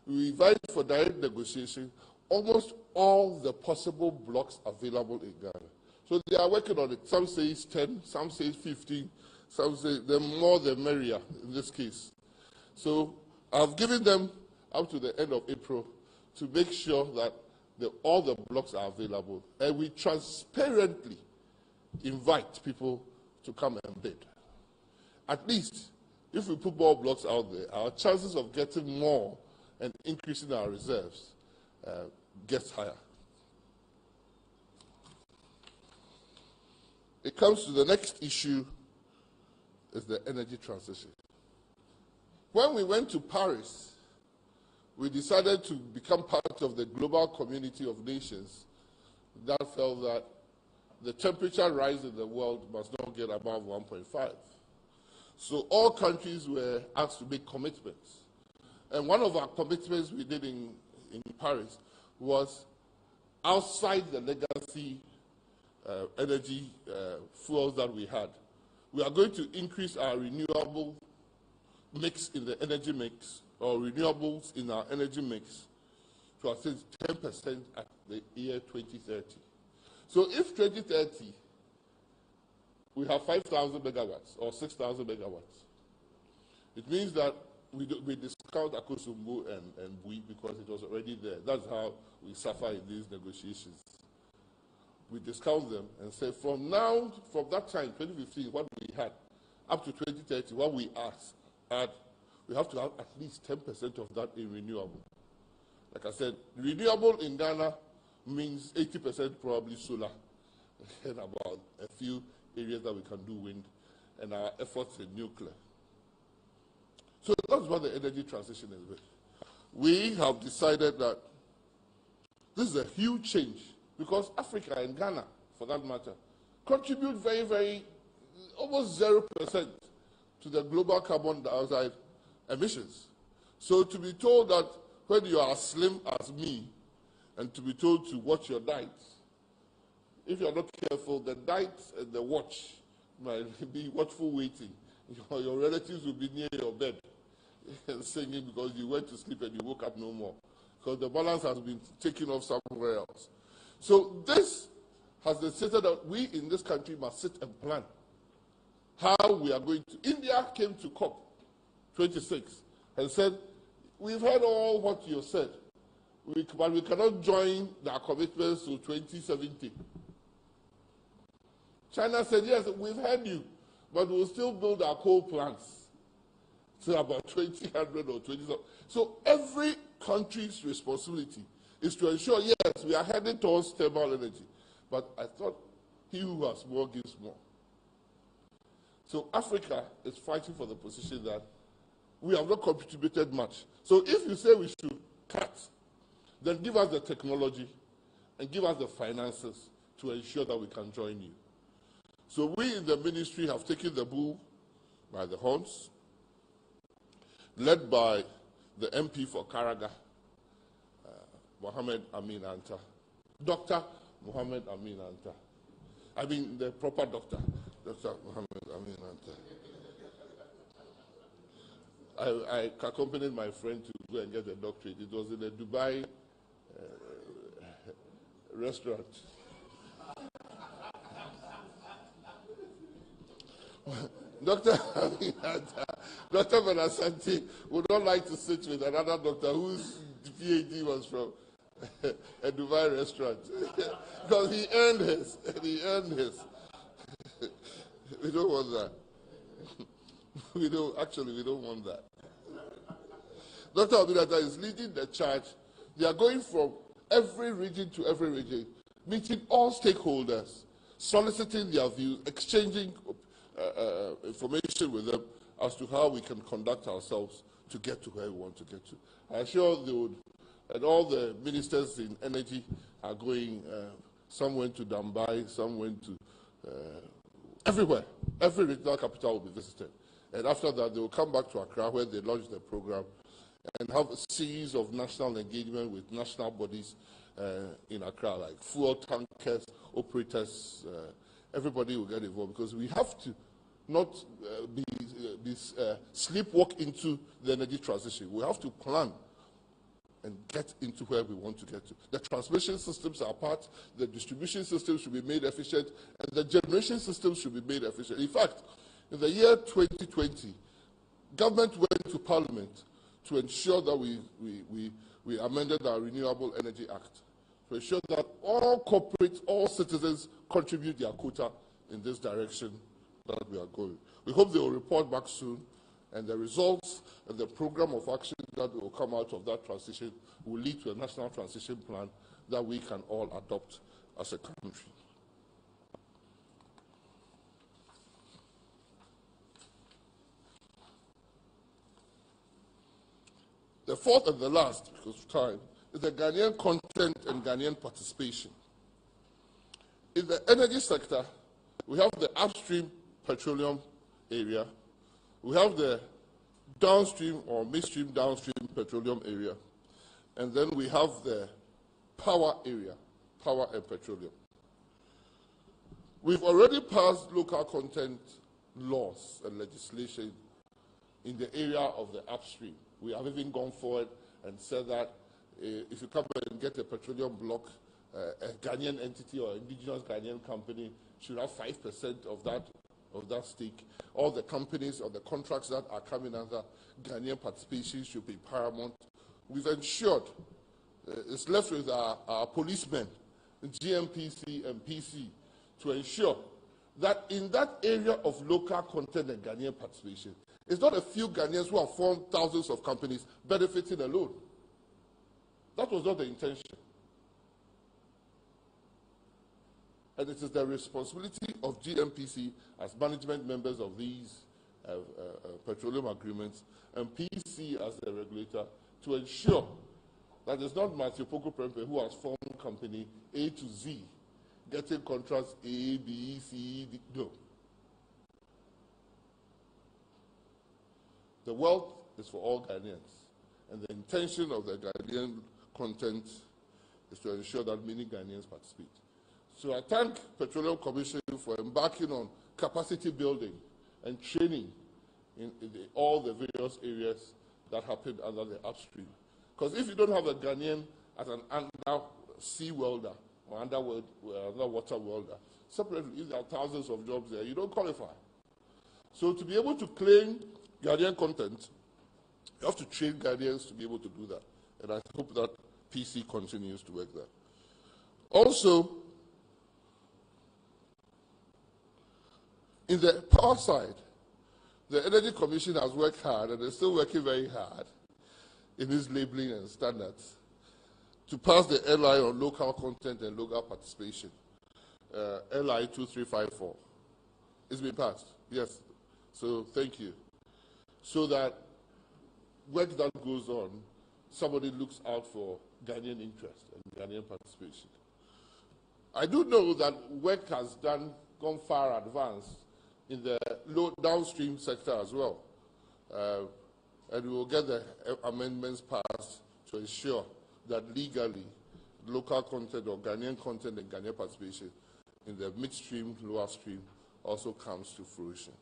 we invite for direct negotiation almost all the possible blocks available in Ghana. So they are working on it. Some say it's 10, some say it's 15, some say the more the merrier in this case. So I've given them up to the end of April to make sure that all the blocks are available. And we transparently invite people to come and bid. At least, if we put more blocks out there, our chances of getting more and increasing our reserves gets higher. It comes to the next issue, is the energy transition. When we went to Paris, we decided to become part of the global community of nations that felt that the temperature rise in the world must not get above 1.5. So all countries were asked to make commitments. And one of our commitments we did in Paris was outside the legacy energy fuels that we had. We are going to increase our renewable mix in the energy mix, or renewables in our energy mix, to at least 10% at the year 2030. So if 2030, we have 5,000 megawatts or 6,000 megawatts, it means that we discount Akosombo and Bui because it was already there. That's how we suffer in these negotiations. We discount them and say from that time, 2015, what we had, up to 2030, what we add, we have to have at least 10% of that in renewable. Like I said, renewable in Ghana means 80% probably solar, and about a few areas that we can do wind, and our efforts in nuclear. So that's what the energy transition is with. We have decided that this is a huge change, because Africa and Ghana, for that matter, contribute very, very, almost 0% to the global carbon dioxide emissions. So to be told that when you are as slim as me, and to be told to watch your diet, if you are not careful, the diet and the watch might be watchful waiting. Your relatives will be near your bed singing because you went to sleep and you woke up no more, because the balance has been taken off somewhere else. So this has decided that we in this country must sit and plan how we are going to. India came to COP 26 and said, we've heard all what you said, but we cannot join our commitments to 2070. China said, yes, we've heard you, but we'll still build our coal plants to about 2000 or 20. So every country's responsibility is to ensure, yes, we are heading towards thermal energy, but I thought he who has more gives more. So Africa is fighting for the position that we have not contributed much. So if you say we should cut, then give us the technology and give us the finances to ensure that we can join you. So we in the ministry have taken the bull by the horns, led by the MP for Karaga, Mohammed Amin Anta. Dr. Mohammed Amin Anta. I mean the proper doctor, Dr. Mohammed Amin Anta. I accompanied my friend to go and get a doctorate. It was in a Dubai restaurant. Dr. Amin Anta, Dr. Benasanti would not like to sit with another doctor whose PhD was from a Dubai restaurant because he earned his. He earned his. We don't want that. We don't want that. Dr. Abinata is leading the charge. They are going from every region to every region, meeting all stakeholders, soliciting their views, exchanging information with them as to how we can conduct ourselves to get to where we want to get to. I'm sure they would, and all the ministers in energy are going, some went to Dubai, some went to everywhere. Every regional capital will be visited. And after that, they will come back to Accra where they launch the program and have a series of national engagement with national bodies in Accra, like fuel tankers, operators, everybody will get involved because we have to not sleepwalk into the energy transition. We have to plan and get into where we want to get to. The transmission systems are part, the distribution systems should be made efficient, and the generation systems should be made efficient. In fact, in the year 2020, government went to Parliament to ensure that we amended our Renewable Energy Act to ensure that all corporates, all citizens contribute their quota in this direction that we are going. We hope they will report back soon, and the results and the program of action that will come out of that transition will lead to a national transition plan that we can all adopt as a country. The fourth and the last, because of time, is the Ghanaian content and Ghanaian participation. In the energy sector, we have the upstream petroleum area, we have the downstream or midstream downstream petroleum area, and then we have the power area, power and petroleum. We've already passed local content laws and legislation in the area of the upstream. We have even gone forward and said that if you come and get a petroleum block, a Ghanaian entity or indigenous Ghanaian company should have 5% of that stake. All the companies or the contracts that are coming under Ghanaian participation should be paramount. We've ensured, it's left with our policemen, GMPC and PC, to ensure that in that area of local content and Ghanaian participation, it's not a few Ghanaians who have formed thousands of companies benefiting alone. That was not the intention. And it is the responsibility of GMPC as management members of these petroleum agreements and PC as the regulator to ensure that it's not Matthew Poko Prempe who has formed company A to Z, getting contracts A, B, C, D. No. The wealth is for all Ghanaians, and the intention of the Ghanaian content is to ensure that many Ghanaians participate. So I thank Petroleum Commission for embarking on capacity building and training in all the various areas that happen under the upstream. Because if you don't have a Ghanaian as an undersea welder or underwater welder, separately, if there are thousands of jobs there, you don't qualify. So to be able to claim Ghanaian content, you have to train Ghanaians to be able to do that. And I hope that PC continues to work there. Also, in the power side, the Energy Commission has worked hard and is still working very hard in its labeling and standards to pass the LI on local content and local participation, LI 2354. It's been passed, yes. So thank you. So that work that goes on, somebody looks out for Ghanaian interest and Ghanaian participation. I do know that work has gone far advanced in the downstream sector as well. And we will get the amendments passed to ensure that legally local content or Ghanaian content and Ghanaian participation in the midstream, lower stream also comes to fruition.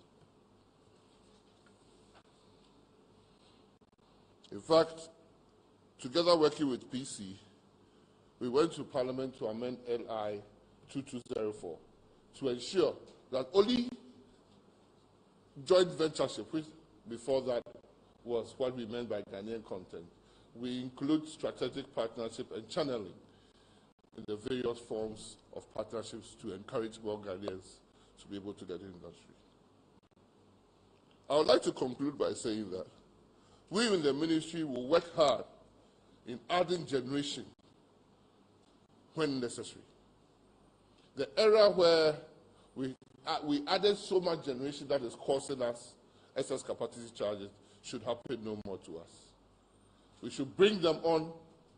In fact, together working with PC, we went to Parliament to amend LI 2204 to ensure that only joint ventureship, which before that was what we meant by Ghanaian content, we include strategic partnership and channeling in the various forms of partnerships to encourage more Ghanaians to be able to get in the industry. I would like to conclude by saying that we in the ministry will work hard in adding generation when necessary. The era where we added so much generation that is causing us excess capacity charges should happen no more to us. We should bring them on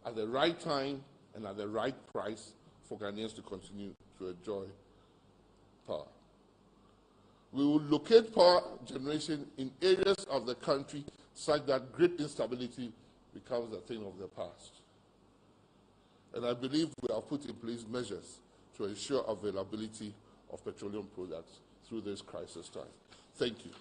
at the right time and at the right price for Ghanaians to continue to enjoy power. We will locate power generation in areas of the country such that great instability becomes a thing of the past. And I believe we have put in place measures to ensure availability of petroleum products through this crisis time. Thank you.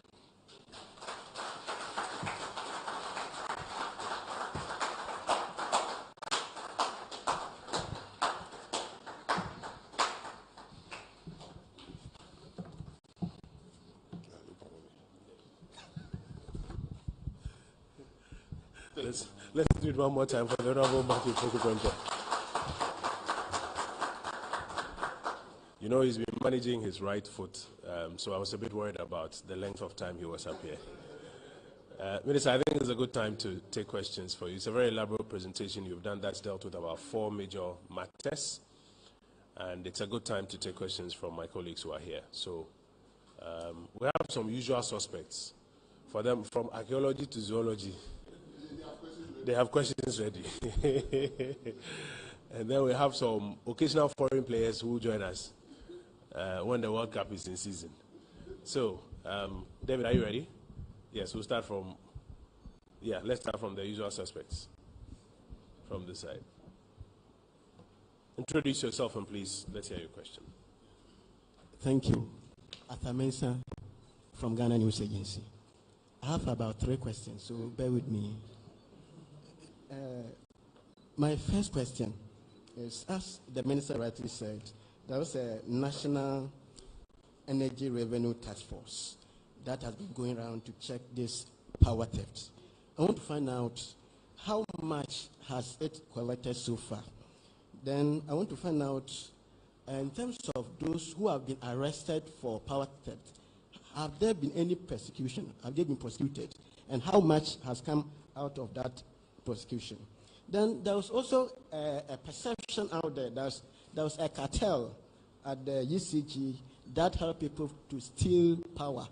Let's do it one more time for the Honorable Matthew Poko Prempe. You know, he's been managing his right foot, so I was a bit worried about the length of time he was up here. Minister, I think it's a good time to take questions for you. It's a very elaborate presentation you've done that's dealt with about 4 major matters, and it's a good time to take questions from my colleagues who are here. So we have some usual suspects. For them, from archaeology to zoology, they have questions ready. And then we have some occasional foreign players who join us when the World Cup is in season. So, David, are you ready? Yes, we'll start from, let's start from the usual suspects from this side. Introduce yourself and please, let's hear your question. Thank you. Arthur Mensah from Ghana News Agency. I have about 3 questions, so bear with me. My first question is, as the minister rightly said, there was a National Energy Revenue Task Force that has been going around to check this power theft. I want to find out how much has it collected so far. Then I want to find out, in terms of those who have been arrested for power theft, have there been any persecution? Have they been prosecuted? And how much has come out of that prosecution? Then there was also a perception out there that there was a cartel at the UCG that helped people to steal power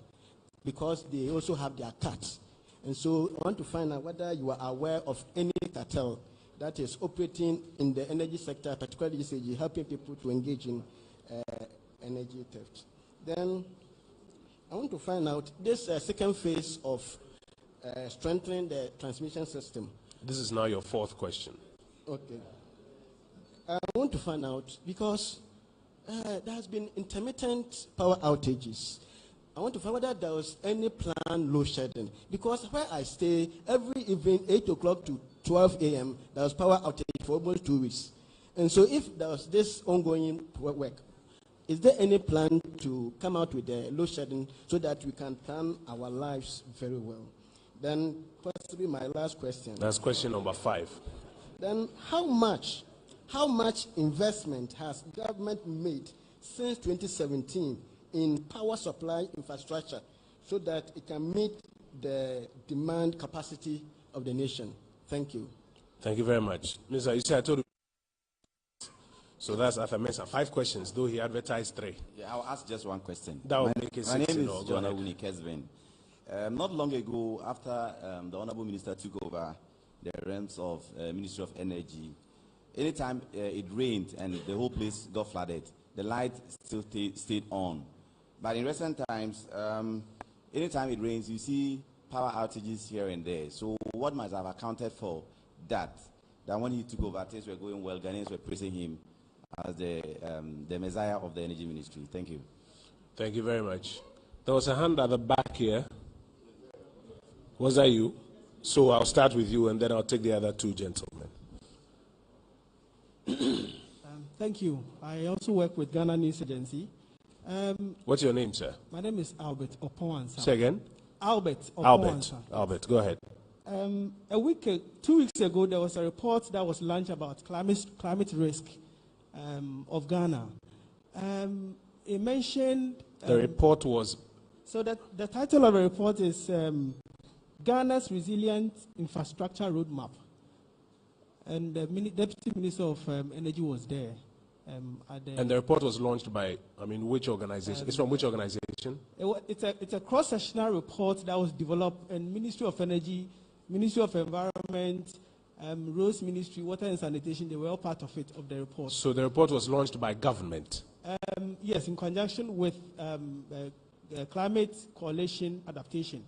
because they also have their cuts. And so I want to find out whether you are aware of any cartel that is operating in the energy sector, particularly UCG, helping people to engage in energy theft. Then I want to find out this second phase of strengthening the transmission system. This is now your 4th question. Okay. I want to find out because there has been intermittent power outages. I want to find whether there was any planned load shedding. Because where I stay, every evening, 8 o'clock to 12 a.m., there was power outage for almost 2 weeks. And so if there was this ongoing work, is there any plan to come out with the load shedding so that we can plan our lives very well? Then possibly my last question. That's question number 5. Then how much investment has government made since 2017 in power supply infrastructure so that it can meet the demand capacity of the nation? Thank you. Thank you very much. Mr. You see, I told you. So that's Arthur Mensah. 5 questions, though he advertised 3. Yeah, I'll ask just one question. That will make it 6. My name is John Awuni Kesvin. Not long ago, after the Honorable Minister took over the realms of Ministry of Energy, anytime it rained and the whole place got flooded, the light still stayed on. But in recent times, anytime it rains, you see power outages here and there. So what must have accounted for that? That when he took over, things were going well, Ghanaians were praising him as the messiah of the energy ministry. Thank you. Thank you very much. There was a hand at the back here. Was that you? So I'll start with you and then I'll take the other 2 gentlemen. Thank you. I also work with Ghana News Agency. What's your name, sir? My name is Albert Opowansa. Say again? Albert Opowansa. Albert, go ahead. 2 weeks ago, there was a report that was launched about climate risk of Ghana. It mentioned... the report was... So the title of the report is Ghana's Resilient Infrastructure Roadmap. And the Deputy Minister of Energy was there. And the report was launched by, which organization? It's from which organization? It's a cross-sectional report that was developed in Ministry of Energy, Ministry of Environment, Roads Ministry, Water and Sanitation. They were all part of it, of the report. So the report was launched by government? Yes, in conjunction with Climate Coalition Adaptation.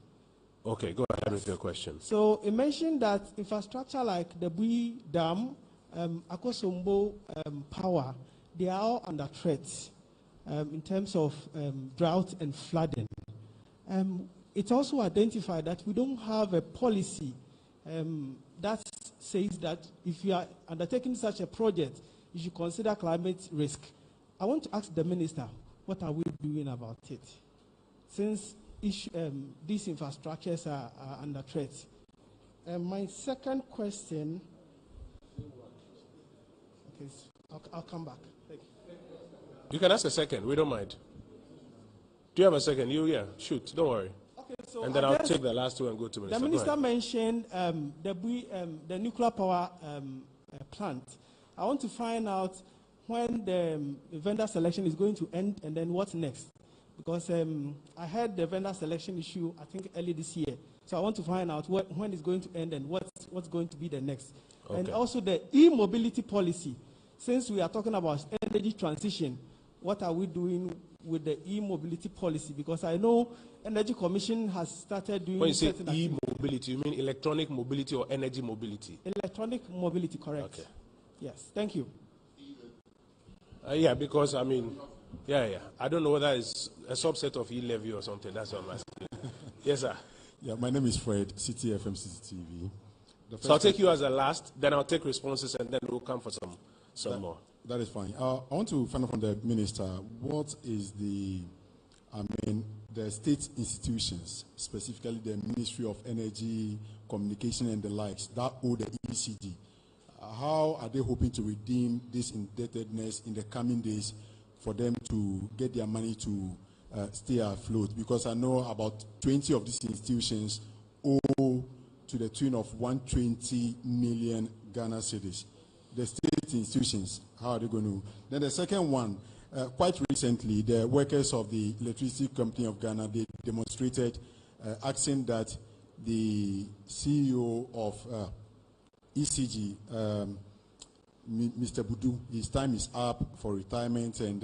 Okay, go ahead with your question. So it mentioned that infrastructure like the Bui Dam, Akosombo Power, they are all under threat in terms of drought and flooding. It also identified that we don't have a policy that says that if you are undertaking such a project, you should consider climate risk. I want to ask the minister, what are we doing about it? Since these infrastructures are under threat. My second question, okay, I'll come back. Thank you. You can ask a second. We don't mind. Do you have a second? Yeah, shoot. Don't worry. Okay, so and then I'll take the last two and go to Minister. The Minister mentioned the nuclear power plant. I want to find out when the vendor selection is going to end and then what's next. Because I heard the vendor selection issue, I think, early this year. So I want to find out when it's going to end and what's going to be the next. Okay. And also the e-mobility policy. Since we are talking about energy transition, what are we doing with the e-mobility policy? Because I know Energy Commission has started doing... When you say e-mobility, you mean electronic mobility or energy mobility? Electronic mobility, correct. Okay. Yes, thank you. Yeah, because, I mean, yeah. I don't know whether it's a subset of e-levy or something. That's what I'm asking. Yes, sir. Yeah, my name is Fred, City FM, City TV. So I'll take you as a last, then I'll take responses, and then we'll come for some more. That is fine. I want to find out from the minister, what is the state institutions, specifically the Ministry of Energy, Communication, and the likes, that owe the ECG. How are they hoping to redeem this indebtedness in the coming days for them to get their money to stay afloat? Because I know about 20 of these institutions owe to the tune of 120 million Ghana cedis. The state institutions, how are they going to? Then the second one, quite recently, the workers of the Electricity Company of Ghana, they demonstrated asking that the CEO of ECG, Mr. Budu, his time is up for retirement, and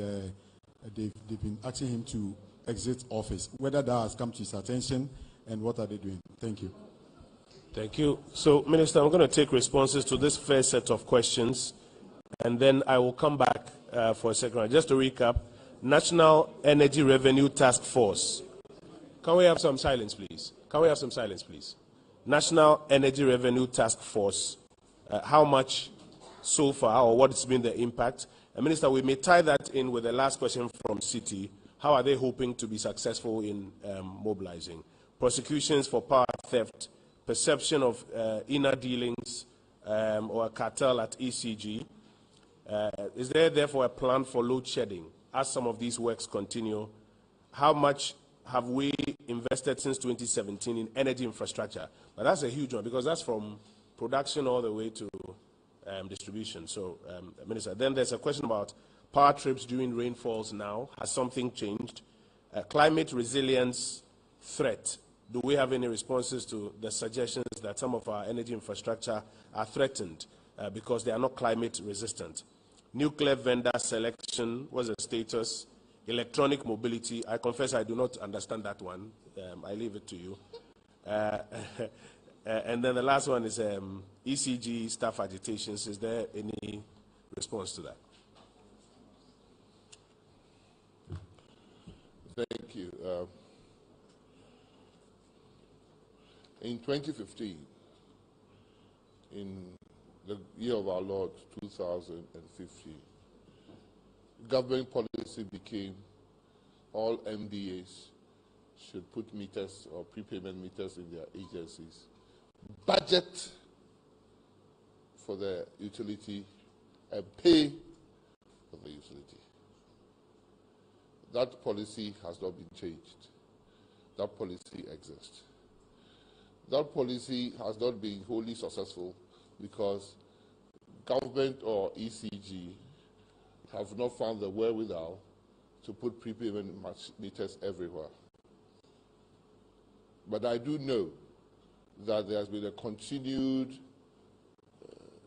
they've been asking him to exit office. Whether that has come to his attention, and what are they doing? Thank you. Thank you. So, Minister, I'm going to take responses to this first set of questions, and then I will come back for a second. Just to recap, National Energy Revenue Task Force. Can we have some silence, please? Can we have some silence, please? National Energy Revenue Task Force. How much so far, or what has been the impact? Minister, we may tie that in with the last question from Citi. How are they hoping to be successful in mobilizing? Prosecutions for power theft, perception of inner dealings or a cartel at ECG. Is there therefore a plan for load shedding as some of these works continue? How much have we invested since 2017 in energy infrastructure? But that's a huge one, because that's from production all the way to distribution. So, Minister, then there's a question about power trips during rainfalls now. Has something changed? Climate resilience threat. Do we have any responses to the suggestions that some of our energy infrastructure are threatened because they are not climate resistant? Nuclear vendor selection, what's the status? Electronic mobility, I confess I do not understand that one. I leave it to you. And then the last one is ECG staff agitations. Is there any response to that? Thank you. In 2015, in the year of our Lord, 2015, government policy became all MDAs should put meters or prepayment meters in their agencies, budget for the utility, and pay for the utility. That policy has not been changed. That policy exists. That policy has not been wholly successful because government or ECG have not found the wherewithal to put prepayment meters everywhere. But I do know that there has been a continued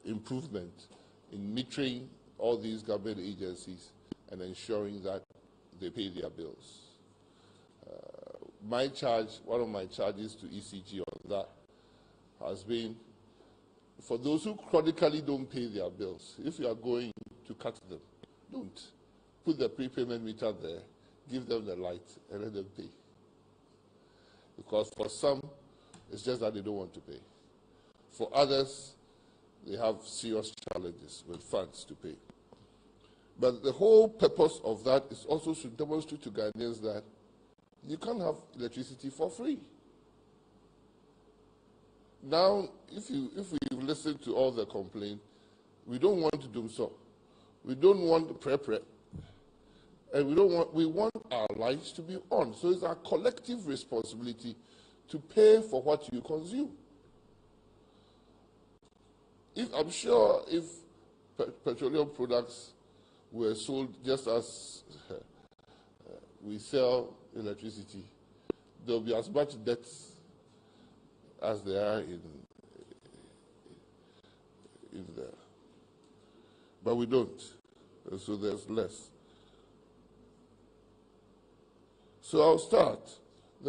improvement in metering all these government agencies and ensuring that they pay their bills. My charge, one of my charges to ECG on that has been, for those who chronically don't pay their bills, if you are going to cut them, don't. Put the prepayment meter there, give them the light, and let them pay. Because for some, it's just that they don't want to pay. For others, they have serious challenges with funds to pay. But the whole purpose of that is also to demonstrate to Ghanaians that you can't have electricity for free. Now, if we listen to all the complaints, we don't want to do so. We don't want pre-prep. And we want our lives to be on. So it's our collective responsibility to pay for what you consume. I'm sure if petroleum products were sold just as we sell electricity, there will be as much debt as there are in there. But we don't, and so there's less. So I'll start.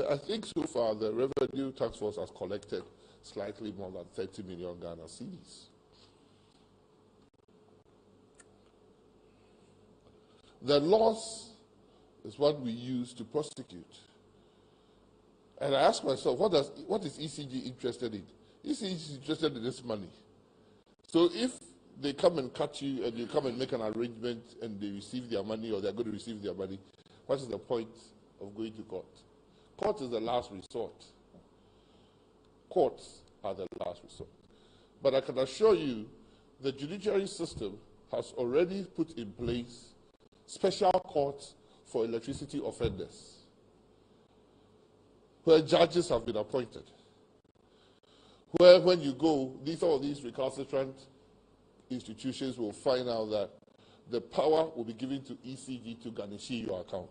I think so far the Revenue Task Force has collected slightly more than 30 million Ghana cedis. The loss is what we use to prosecute. And I ask myself, what is ECG interested in? ECG is interested in this money. So if they come and cut you and you come and make an arrangement and they receive their money or they're going to receive their money, what is the point of going to court? Court is the last resort. Courts are the last resort. But I can assure you the judiciary system has already put in place special courts for electricity offenders, where judges have been appointed, where when you go, all these recalcitrant institutions will find out that the power will be given to ECG to garnish your account.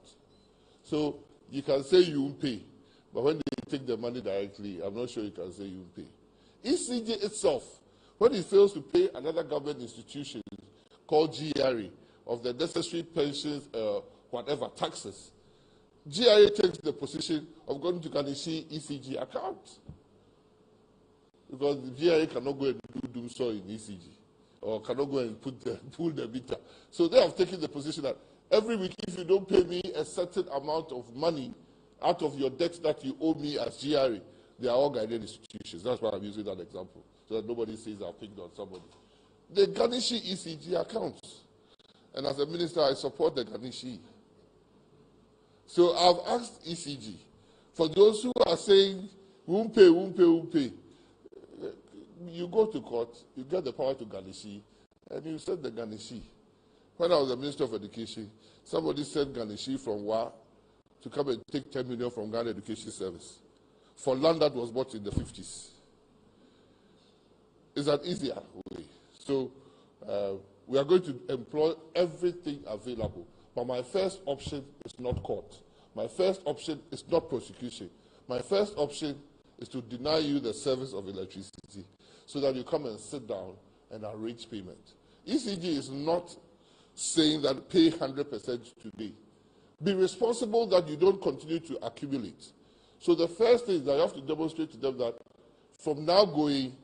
So you can say you won't pay, but when they take the money directly, I'm not sure you can say you won't pay. ECG itself, when it fails to pay another government institution called GRA of the necessary pensions, whatever, taxes, GRA takes the position of going to garnish ECG account. Because the GRA cannot go and do doom so in ECG, or cannot go and pull the meter. So they have taken the position that every week, if you don't pay me a certain amount of money out of your debt that you owe me as GRA, they are all guided institutions. That's why I'm using that example, so that nobody says I've picked on somebody. They garnish ECG accounts. And as a minister, I support the garnish. So I've asked ECG, for those who are saying, won't pay, you go to court, you get the power to garnish, and you send the garnish. When I was the Minister of Education, somebody sent garnish from WA to come and take 10 million from Ghana Education Service for land that was bought in the 50s. It's an easier way. So we are going to employ everything available. But my first option is not court. My first option is not prosecution. My first option is to deny you the service of electricity so that you come and sit down and arrange payment. ECG is not saying that pay 100% today. Be responsible that you don't continue to accumulate. So the first thing is that you have to demonstrate to them that from now going,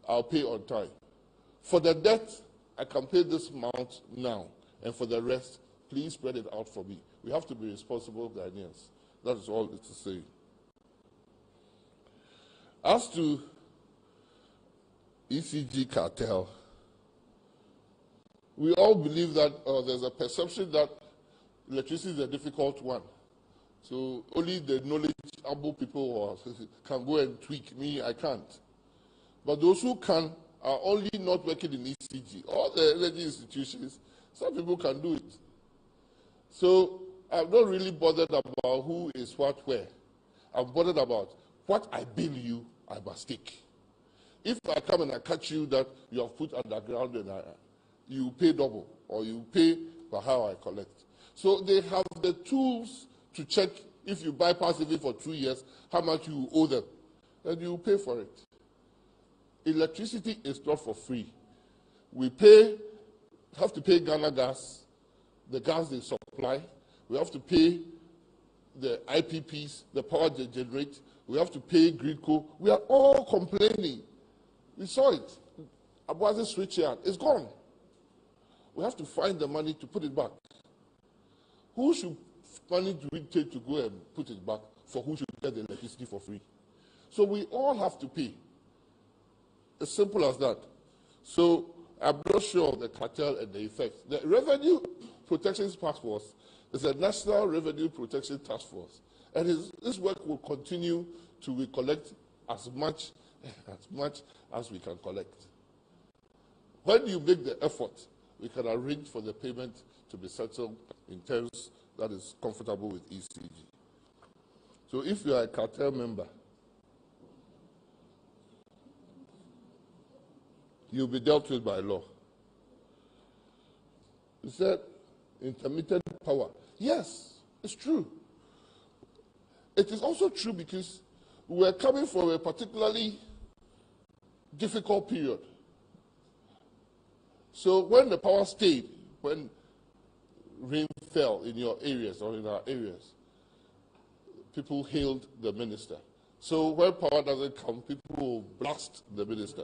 I'll pay on time. For the debt, I can pay this amount now. And for the rest, please spread it out for me. We have to be responsible Ghanaians. That is all it's saying. As to ECG cartel, we all believe that there's a perception that electricity is a difficult one. So only the knowledgeable people can go and tweak. Me, I can't. But those who can are only not working in ECG. All the energy institutions, some people can do it. So I'm not really bothered about who is what where. I'm bothered about what I bill you, I must take. If I come and I catch you that you have put underground and you pay double, or you pay for how I collect. So they have the tools to check if you bypass even for 2 years, how much you owe them, and you pay for it. Electricity is not for free. We have to pay Ghana Gas, the gas they supply. We have to pay the IPPs, the power they generate. We have to pay Gridco. We are all complaining. We saw it. Abuazi switchyard, it's gone. We have to find the money to put it back. Who should money do we take to go and put it back for who should get the electricity for free? So we all have to pay. As simple as that. So I'm not sure of the cartel and the effects. The Revenue Protection Task Force is a National Revenue Protection Task Force. And this work will continue to collect as much as we can collect. When you make the effort, we can arrange for the payment to to be settled in terms that is comfortable with ECG. So if you are a cartel member, you'll be dealt with by law. You said intermittent power. Yes, it's true. It is also true because we're coming from a particularly difficult period. So when the power stayed, when rain fell in your areas or in our areas, people hailed the minister. So when power doesn't come, people will blast the minister.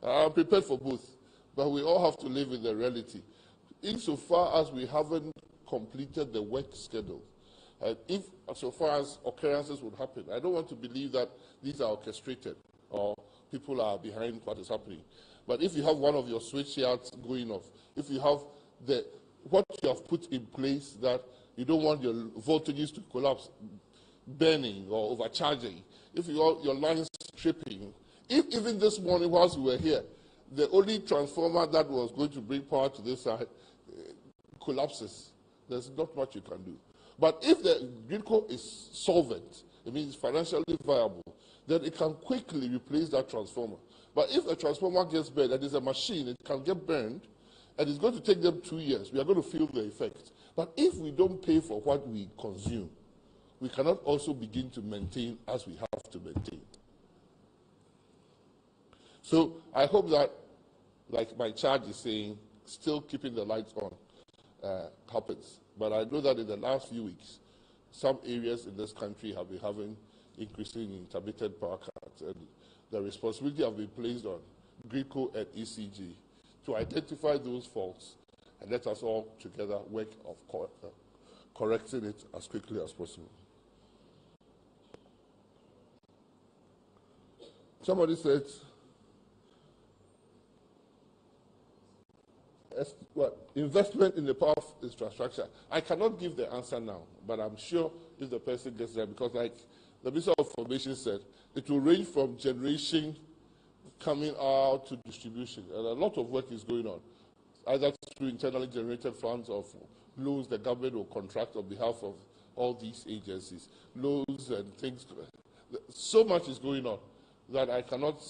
I'm prepared for both, but we all have to live in the reality. Insofar as we haven't completed the work schedule, if so far as occurrences would happen, I don't want to believe that these are orchestrated or people are behind what is happening. But if you have one of your switchyards going off, if you have what you have put in place that you don't want your voltages to collapse, burning or overcharging, if your lines tripping, if even this morning whilst we were here, the only transformer that was going to bring power to this side collapses, there's not much you can do. But if the gridco is solvent, it means financially viable, then it can quickly replace that transformer. But if a transformer gets burned, and it's a machine, it can get burned, and it's going to take them 2 years. We are going to feel the effect. But if we don't pay for what we consume, we cannot also begin to maintain as we have to maintain. So I hope that, like my charge is saying, still keeping the lights on happens. But I know that in the last few weeks, some areas in this country have been having increasing intermittent power cuts, and the responsibility has been placed on GhanaWeb and ECG to identify those faults, and let us all together work of correcting it as quickly as possible. Somebody said, investment in the power infrastructure. I cannot give the answer now, but I'm sure if the person gets there, because like the Minister of Information said, it will range from generation coming out to distribution. And a lot of work is going on, either through internally generated funds or loans the government will contract on behalf of all these agencies. Loans and things. So much is going on that I cannot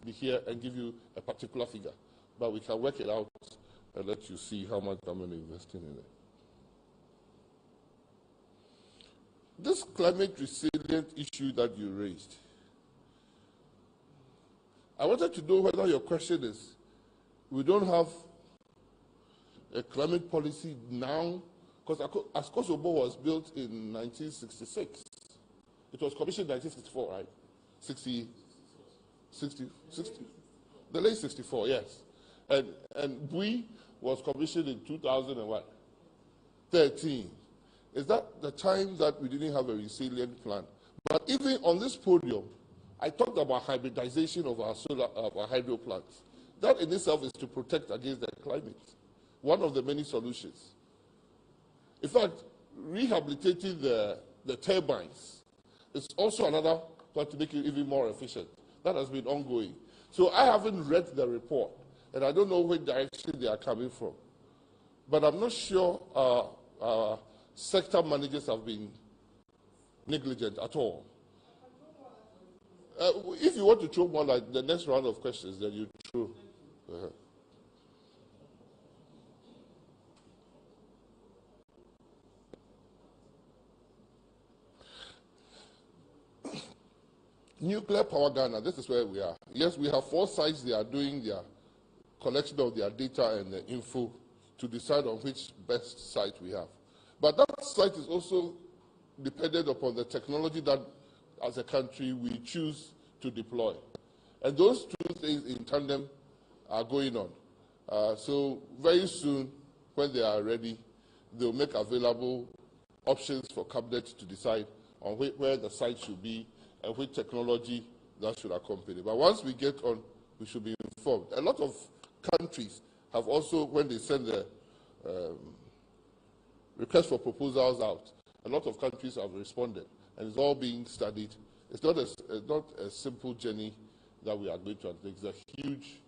be here and give you a particular figure. But we can work it out and let you see how much I'm investing in it. This climate resilient issue that you raised, I wanted to know whether your question is, we don't have a climate policy now, because Akosobo was built in 1966. It was commissioned in 1964, right? 60, the late 64, yes. And Bui was commissioned in 2013. Is that the time that we didn't have a resilient plan? But even on this podium, I talked about hybridization of our hydro plants. That in itself is to protect against the climate. One of the many solutions. In fact, rehabilitating the turbines is also another plan to make it even more efficient. That has been ongoing. So I haven't read the report, and I don't know which direction they are coming from. But I'm not sure sector managers have been negligent at all. If you want to throw more like the next round of questions, then you throw. Nuclear Power Ghana, this is where we are. Yes, we have 4 sites. They are doing their collection of their data and the info to decide on which best site we have. But that site is also dependent upon the technology that, as a country, we choose to deploy. And those 2 things in tandem are going on. So very soon, when they are ready, they'll make available options for Cabinet to decide on where the site should be and which technology that should accompany. But once we get on, we should be informed. A lot of countries have also, when they send the request for proposals out, a lot of countries have responded, and it's all being studied. It's not a simple journey that we are going to undertake. It's a huge,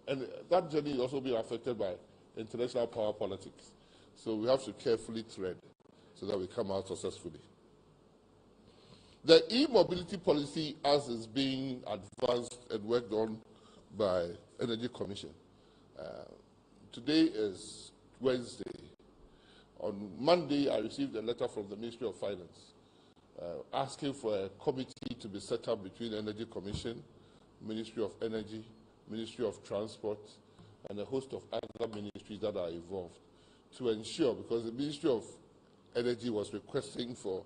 and that journey is also being affected by international power politics. So we have to carefully tread so that we come out successfully. The e-mobility policy, as is being advanced and worked on by Energy Commission. Today is Wednesday. On Monday, I received a letter from the Ministry of Finance asking for a committee to be set up between Energy Commission, Ministry of Energy, Ministry of Transport, and a host of other ministries that are involved to ensure, because the Ministry of Energy was requesting for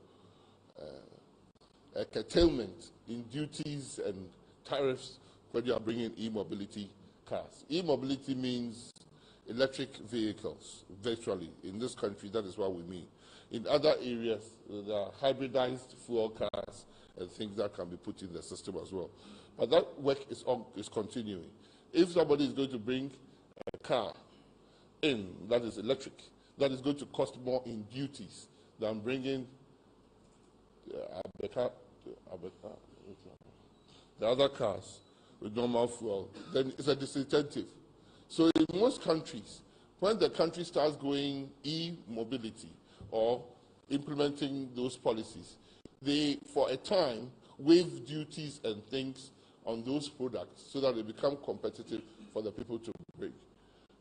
a curtailment in duties and tariffs when you are bringing e-mobility cars. E-mobility means electric vehicles, virtually. In this country, that is what we mean. In other areas, there are hybridized fuel cars and things that can be put in the system as well. But that work is continuing. If somebody is going to bring a car in that is electric, that is going to cost more in duties than bringing the other cars with normal fuel, then it's a disincentive. So in most countries, when the country starts going e-mobility or implementing those policies, they, for a time, waive duties and things on those products so that they become competitive for the people to bring.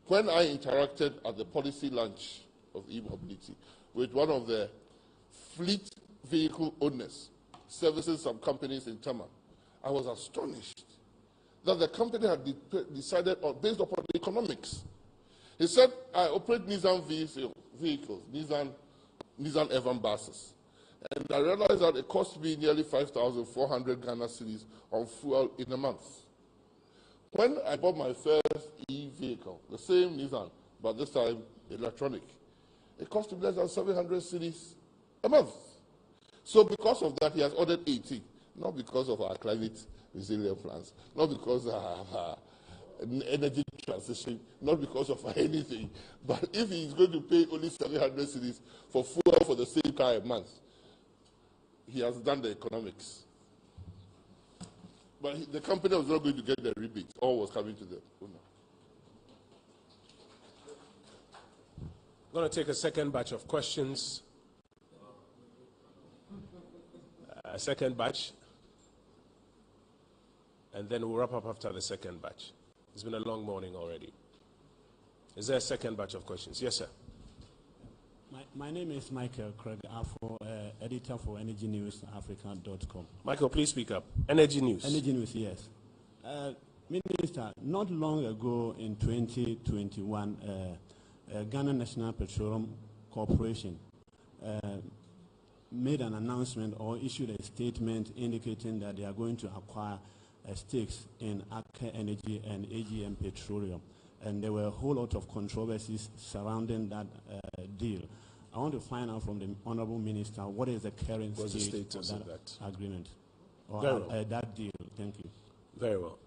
When I interacted at the policy launch of e-mobility with one of the fleet vehicle owners servicing some companies in Tama, I was astonished that the company had decided on, based upon the economics. He said, I operate Nissan vehicles, Nissan Evan buses. And I realized that it cost me nearly 5,400 Ghana cedis on fuel in a month. When I bought my first e-vehicle, the same Nissan, but this time electronic, it cost me less than 700 cedis a month. So because of that, he has ordered 80, not because of our climate resilient plans, not because of our energy transition, not because of anything, but if he is going to pay only 700 cedis for fuel for the same car a month, he has done the economics. But the company was not going to get the rebate. All was coming to the owner. I'm going to take a second batch of questions. A second batch. And then we'll wrap up after the second batch. It's been a long morning already. Is there a second batch of questions? Yes, sir. My name is Michael Craig Afro, editor for EnergyNewsAfrica.com. Michael, please speak up. Energy News. Energy News, yes. Minister, not long ago in 2021, Ghana National Petroleum Corporation made an announcement or issued a statement indicating that they are going to acquire stakes in Aker Energy and AGM Petroleum. And there were a whole lot of controversies surrounding that deal. I want to find out from the Honorable Minister what is the current state of that agreement or that deal. Thank you. Very well.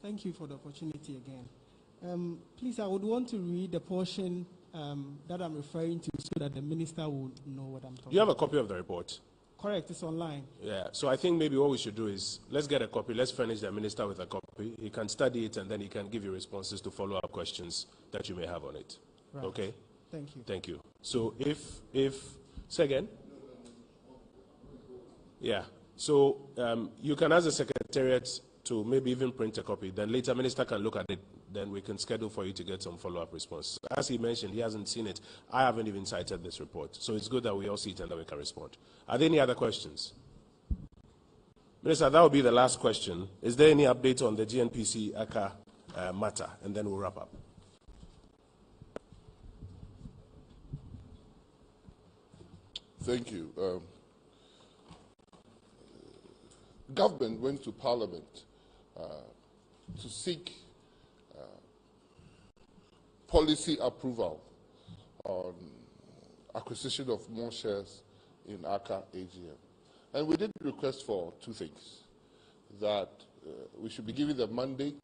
Thank you for the opportunity again. Please, I would want to read the portion that I'm referring to so that the Minister would know what I'm talking about. You have a copy of the report? Correct, it's online. Yeah, so I think maybe what we should do is, let's get a copy, let's furnish the Minister with a copy. He can study it and then he can give you responses to follow-up questions that you may have on it. Right. Okay? Thank you. Thank you. So say again? Yeah, so you can ask the Secretariat to maybe even print a copy, then later Minister can look at it, then we can schedule for you to get some follow-up response. As he mentioned, he hasn't seen it. I haven't even cited this report. So it's good that we all see it and that we can respond. Are there any other questions? Minister, that will be the last question. Is there any update on the GNPC ACA matter? And then we'll wrap up. Thank you. Government went to Parliament to seek policy approval on acquisition of more shares in ACA AGM. And we did request for two things, that we should be given the mandate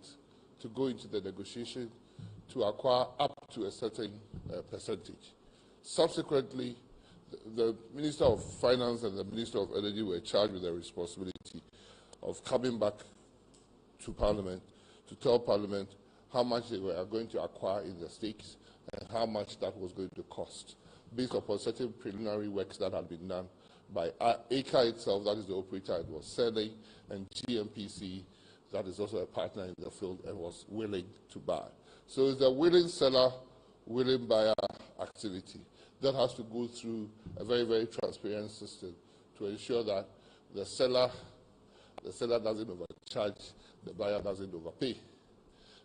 to go into the negotiation to acquire up to a certain percentage. Subsequently, the Minister of Finance and the Minister of Energy were charged with the responsibility of coming back to Parliament to tell Parliament how much they were going to acquire in the stakes and how much that was going to cost, based upon certain preliminary works that had been done by ACA itself, that is the operator, it was selling, and GMPC, that is also a partner in the field and was willing to buy. So it's a willing seller, willing buyer activity that has to go through a very, very transparent system to ensure that the seller doesn't overcharge, the buyer doesn't overpay.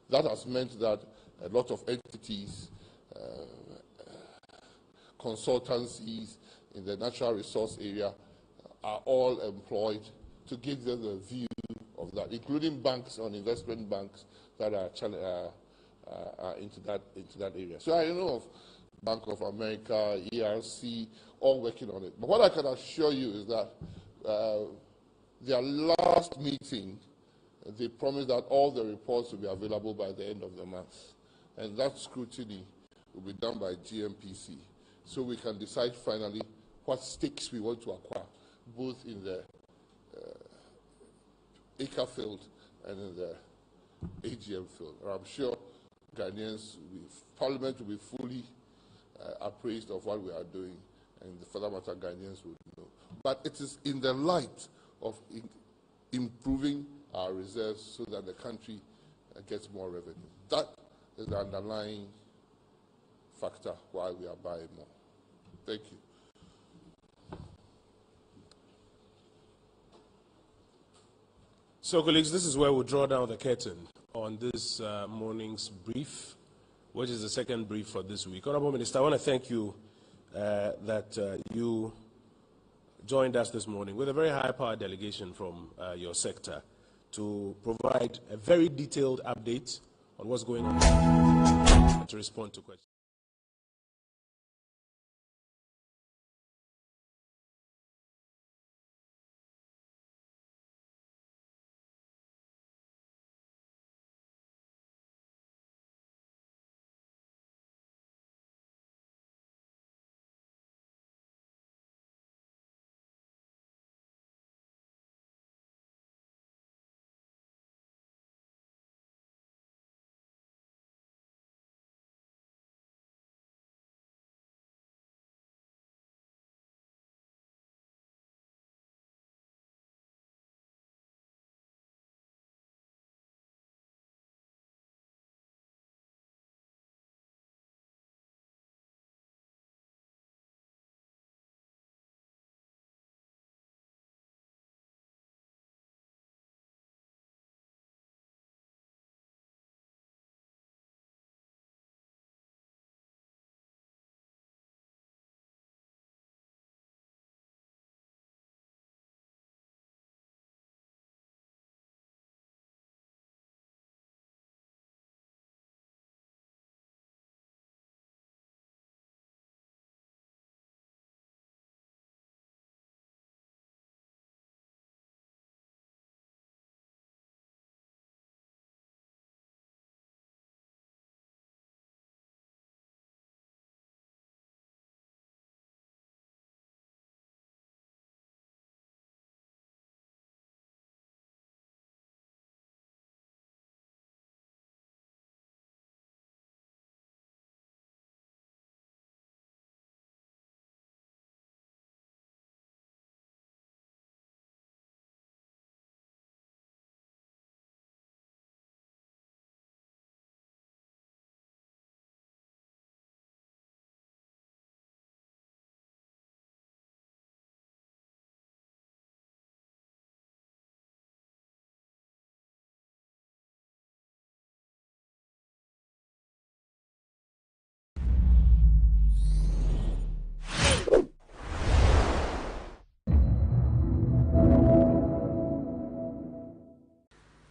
That has meant that a lot of entities, consultancies in the natural resource area are all employed to give them a view of that, including banks and investment banks that are into that area. So I know of Bank of America, ERC, all working on it. But what I can assure you is that their last meeting, they promised that all the reports will be available by the end of the month. And that scrutiny will be done by GMPC. So we can decide finally what stakes we want to acquire, both in the ACA field and in the AGM field. And I'm sure Ghanaians, Parliament will be fully appraised of what we are doing, and for that matter, Ghanaians will know. But it is in the light of improving our reserves so that the country gets more revenue. That is the underlying factor why we are buying more. Thank you. So, colleagues, this is where we'll draw down the curtain on this morning's brief, which is the second brief for this week. Honorable Minister, I want to thank you that you joined us this morning with a very high-powered delegation from your sector to provide a very detailed update on what's going on and to respond to questions.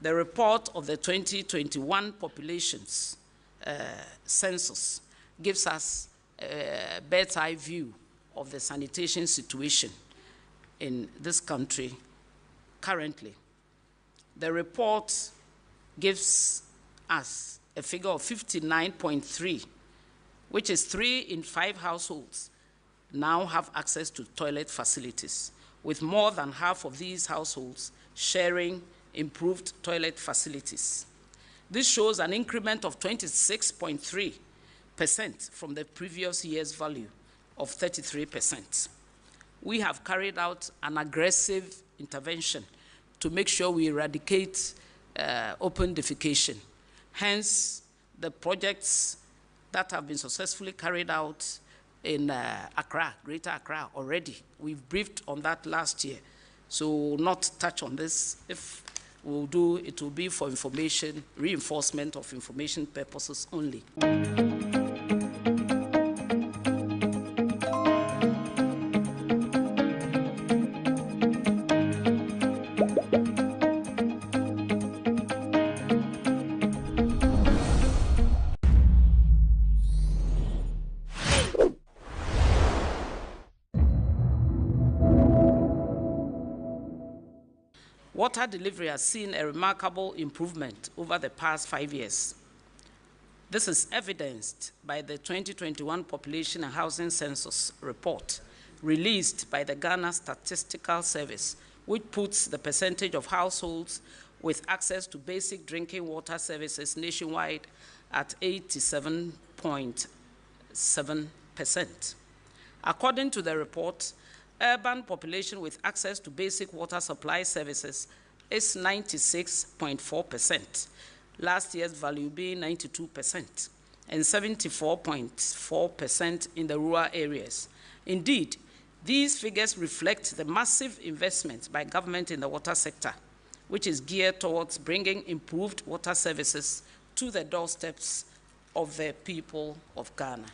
The report of the 2021 populations census gives us a bird's eye view of the sanitation situation in this country currently. The report gives us a figure of 59.3, which is 3 in 5 households now have access to toilet facilities, with more than half of these households sharing improved toilet facilities. This shows an increment of 26.3% from the previous year's value of 33%. We have carried out an aggressive intervention to make sure we eradicate open defecation. Hence, the projects that have been successfully carried out in Accra, Greater Accra already. We've briefed on that last year, so we'll not touch on this. If we'll do, it will be for information, reinforcement of information purposes only. Water delivery has seen a remarkable improvement over the past 5 years. This is evidenced by the 2021 Population and Housing Census report released by the Ghana Statistical Service, which puts the percentage of households with access to basic drinking water services nationwide at 87.7%. According to the report, urban population with access to basic water supply services is 96.4%, last year's value being 92%, and 74.4% in the rural areas. Indeed, these figures reflect the massive investment by government in the water sector, which is geared towards bringing improved water services to the doorsteps of the people of Ghana.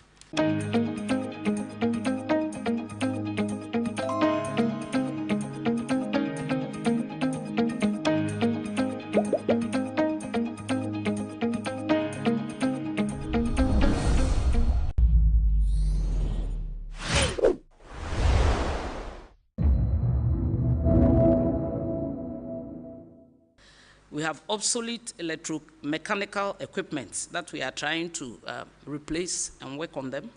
We have obsolete electromechanical equipment that we are trying to replace and work on them.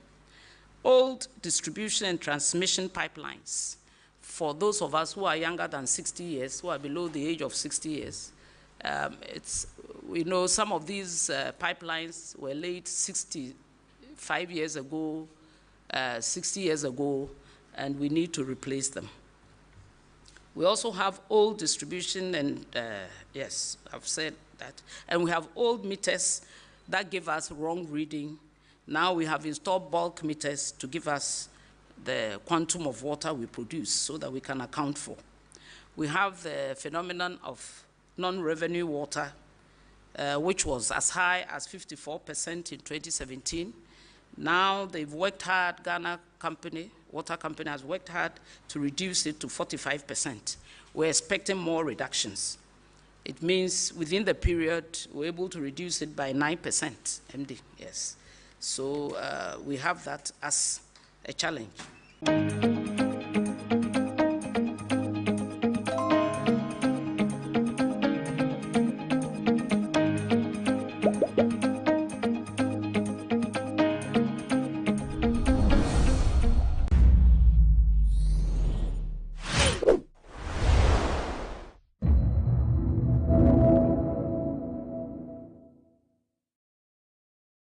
Old distribution and transmission pipelines. For those of us who are younger than 60 years, who are below the age of 60 years, we know some of these pipelines were laid 65 years ago, 60 years ago, and we need to replace them. We also have old distribution and, yes, I've said that. And we have old meters that give us wrong reading. Now we have installed bulk meters to give us the quantum of water we produce so that we can account for. We have the phenomenon of non-revenue water, which was as high as 54% in 2017. Now they've worked hard, Ghana water company has worked hard to reduce it to 45%. We're expecting more reductions. It means within the period, we're able to reduce it by 9%, MD, yes. So we have that as a challenge.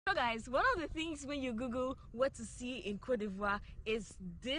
So guys, one of the things when you Google what to see in Cote d'Ivoire is this.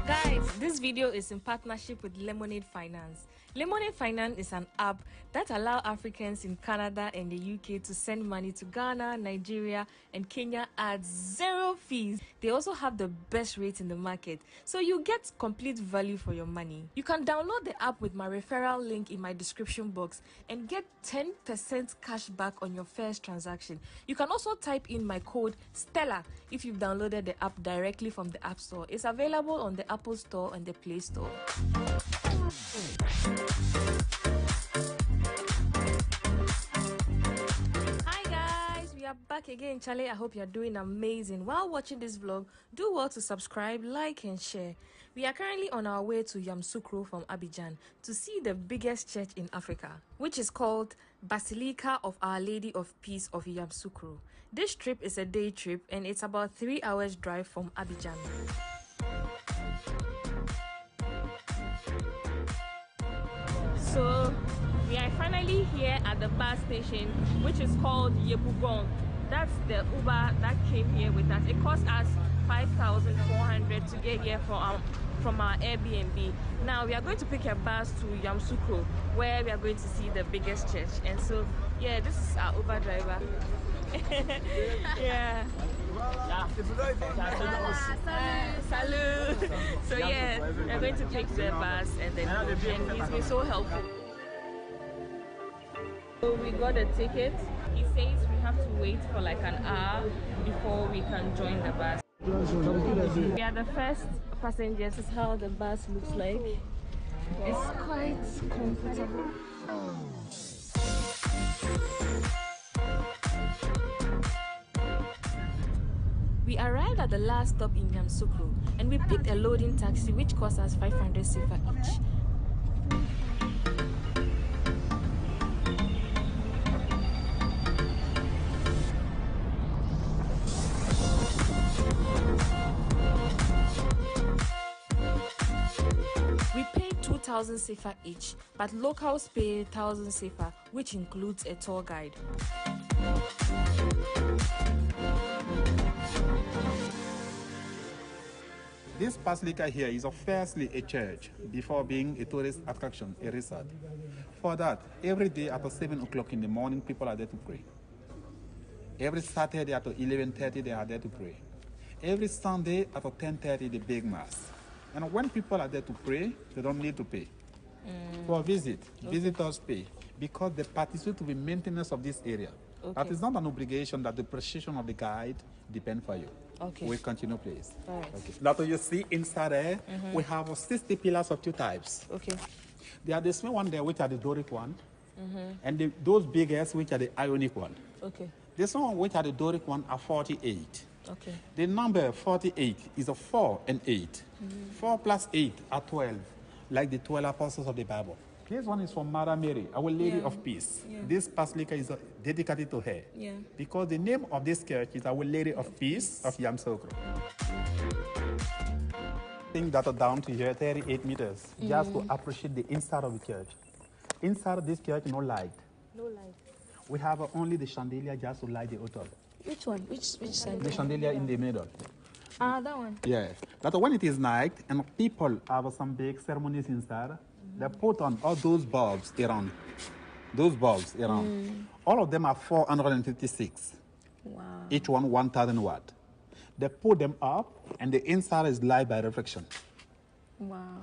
Guys, this video is in partnership with Lemonade Finance. Lemonade Finance is an app that allows Africans in Canada and the UK to send money to Ghana, Nigeria, and Kenya at 0 fees. They also have the best rates in the market, so you get complete value for your money. You can download the app with my referral link in my description box and get 10% cash back on your first transaction. You can also type in my code STELLA if you've downloaded the app directly from the App Store. It's available on the Apple Store and the Play Store. Hi guys, we are back again. Charlie, I hope you're doing amazing. While watching this vlog, do well to subscribe, like and share. We are currently on our way to Yamoussoukro from Abidjan to see the biggest church in Africa, which is called Basilica of Our Lady of Peace of Yamoussoukro. This trip is a day trip and it's about 3 hours drive from Abidjan. are finally here at the bus station, which is called Yebugong. That's the Uber that came here with us. It cost us 5,400 to get here from our Airbnb. Now we are going to pick a bus to Yamoussoukro, where we are going to see the biggest church. And so, yeah, this is our Uber driver. Yeah. Salut. So yes, we're going to pick the bus and he's been so helpful. So we got a ticket. He says we have to wait for like an hour before we can join the bus. We are the first passengers. This is how the bus looks like. It's quite comfortable. We arrived at the last stop in Yamoussoukro and we picked a loading taxi which cost us 500 CFA each. We paid 2,000 CFA each, but locals pay 1,000 CFA, which includes a tour guide. This Basilica here is firstly a church before being a tourist attraction, a resort. For that, every day at 7 o'clock in the morning, people are there to pray. Every Saturday at 11:30, they are there to pray. Every Sunday at 10:30, the big mass. And when people are there to pray, they don't need to pay. For a visit, visitors pay because they participate in the maintenance of this area. That is not an obligation that the precision of the guide depend for you. Okay. We continue, please. All right. Okay. Now, you see inside there, we have 60 pillars of two types. Okay. There are the small one there, which are the Doric one, and those biggest, which are the Ionic one. Okay. This one, which are the Doric one, are 48. Okay. The number 48 is a 4 and 8. 4 plus 8 are 12, like the 12 apostles of the Bible. This one is from Mother Mary, Our Lady of Peace. This basilica is dedicated to her. Because the name of this church is Our Lady of Peace of Yamoussoukro. I think that are down to here, 38 meters, just to appreciate the inside of the church. Inside of this church, no light. No light. We have only the chandelier just to light the altar. Which one? Which side? The chandelier in the middle. Ah, that one. Yeah. But when it is night and people have some big ceremonies inside, they put on all those bulbs around. Those bulbs around. All of them are 456. Wow. Each one 1,000 watt. They put them up and the inside is light by reflection. Wow.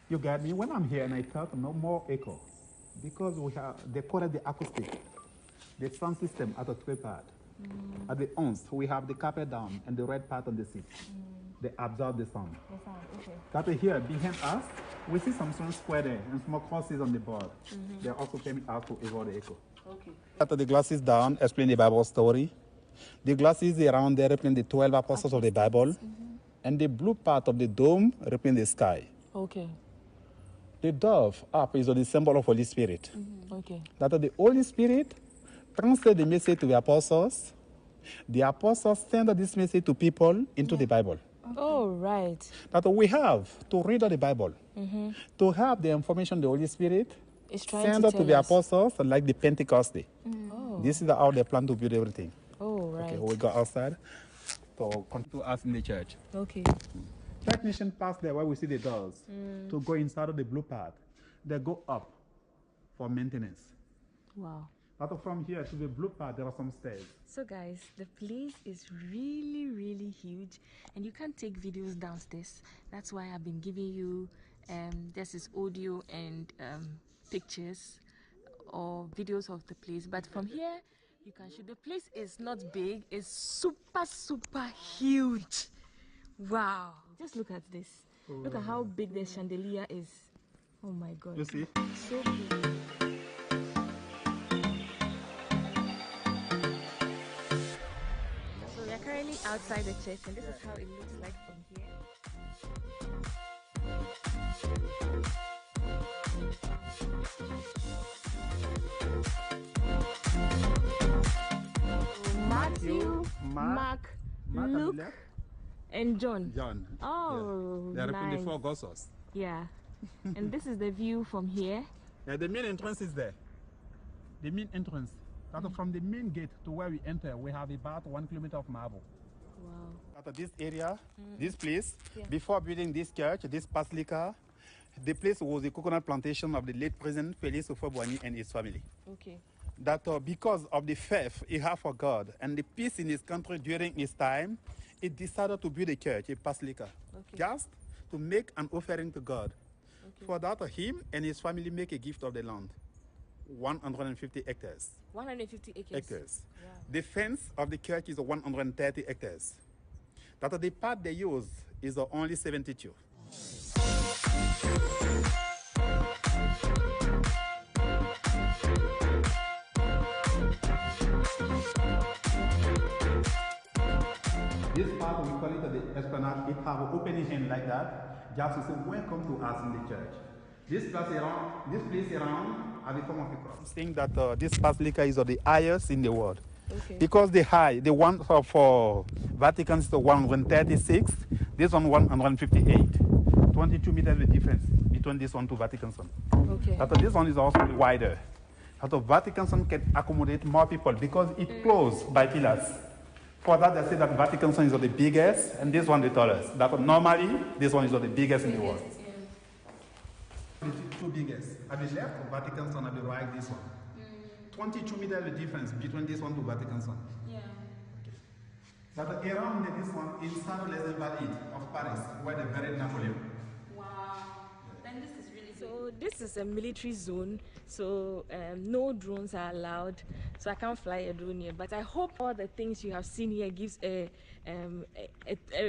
You get me? When I'm here and I talk, no more echo. Because we have, they call it the acoustic. The sound system at a three-part. At the ons, we have the carpet down and the red part on the seat. They absorb the sound. Okay. That here, behind us, we see some small square there and small crosses on the board. They're also coming out to avoid the echo. Okay. After the glasses down, explain the Bible story. The glasses around there represent the 12 apostles of the Bible. And the blue part of the dome represents the sky. Okay. The dove up is the symbol of Holy Spirit. Okay. That the Holy Spirit translate the message to the apostles. The apostles send this message to people into the Bible. Oh, right. That we have to read the Bible, to have the information the Holy Spirit send to the apostles, like the Pentecost Day. This is how they plan to build everything. Oh, right. Okay, we go outside to continue us in the church. Okay. Technician pass there where we see the doors to go inside of the blue part. They go up for maintenance. Wow. But from here to the blue part, there are some stairs. So guys, the place is really, really huge and you can't take videos downstairs. That's why I've been giving you this is audio and pictures or videos of the place. But from here, you can shoot. The place is not big, it's super, super huge. Wow. Just look at this. Look at how big the chandelier is. Oh my God. You see? So big. Currently outside the church and this is how it looks like from here. Matthew, Mark, Luke, and John. Oh, yeah. They are nice. the 4 gospels. Yeah. And this is the view from here. Yeah, the main entrance is there. the main entrance. From the main gate to where we enter, we have about 1 kilometer of marble. Wow. This area, this place, before building this church, this basilica, the place was the coconut plantation of the late President Félix Houphouët-Boigny and his family. Okay. That because of the faith he had for God and the peace in his country during his time, he decided to build a church, a basilica, just to make an offering to God. For that, him and his family make a gift of the land, 150 hectares. 150 acres. Hectares. Wow. The fence of the church is 130 hectares. That the part they use is only 72. This part, we call it the esplanade. It have an opening hand like that, just to say, welcome to us in the church. This place around are the form of a cross. Saying that this basilica is the highest in the world. Okay. Because the one for Vatican is the 136, this one 158. 22 meters the difference between this one to Vatican Sun. Okay. That this one is also wider. That the Vatican Sun can accommodate more people because it's closed by pillars. For that, they say that Vatican Sun is the biggest and this one the tallest. That normally this one is the biggest in the world. The two biggest. At the left, Vatican Sun, at the right, this one. 22 meters the difference between this one to Vatican Sun. Yeah. Okay. But around this one, inside les Invalides of Paris, where they buried Napoleon. Wow. Then this is really so. This is a military zone, so no drones are allowed. So I can't fly a drone here. But I hope all the things you have seen here gives a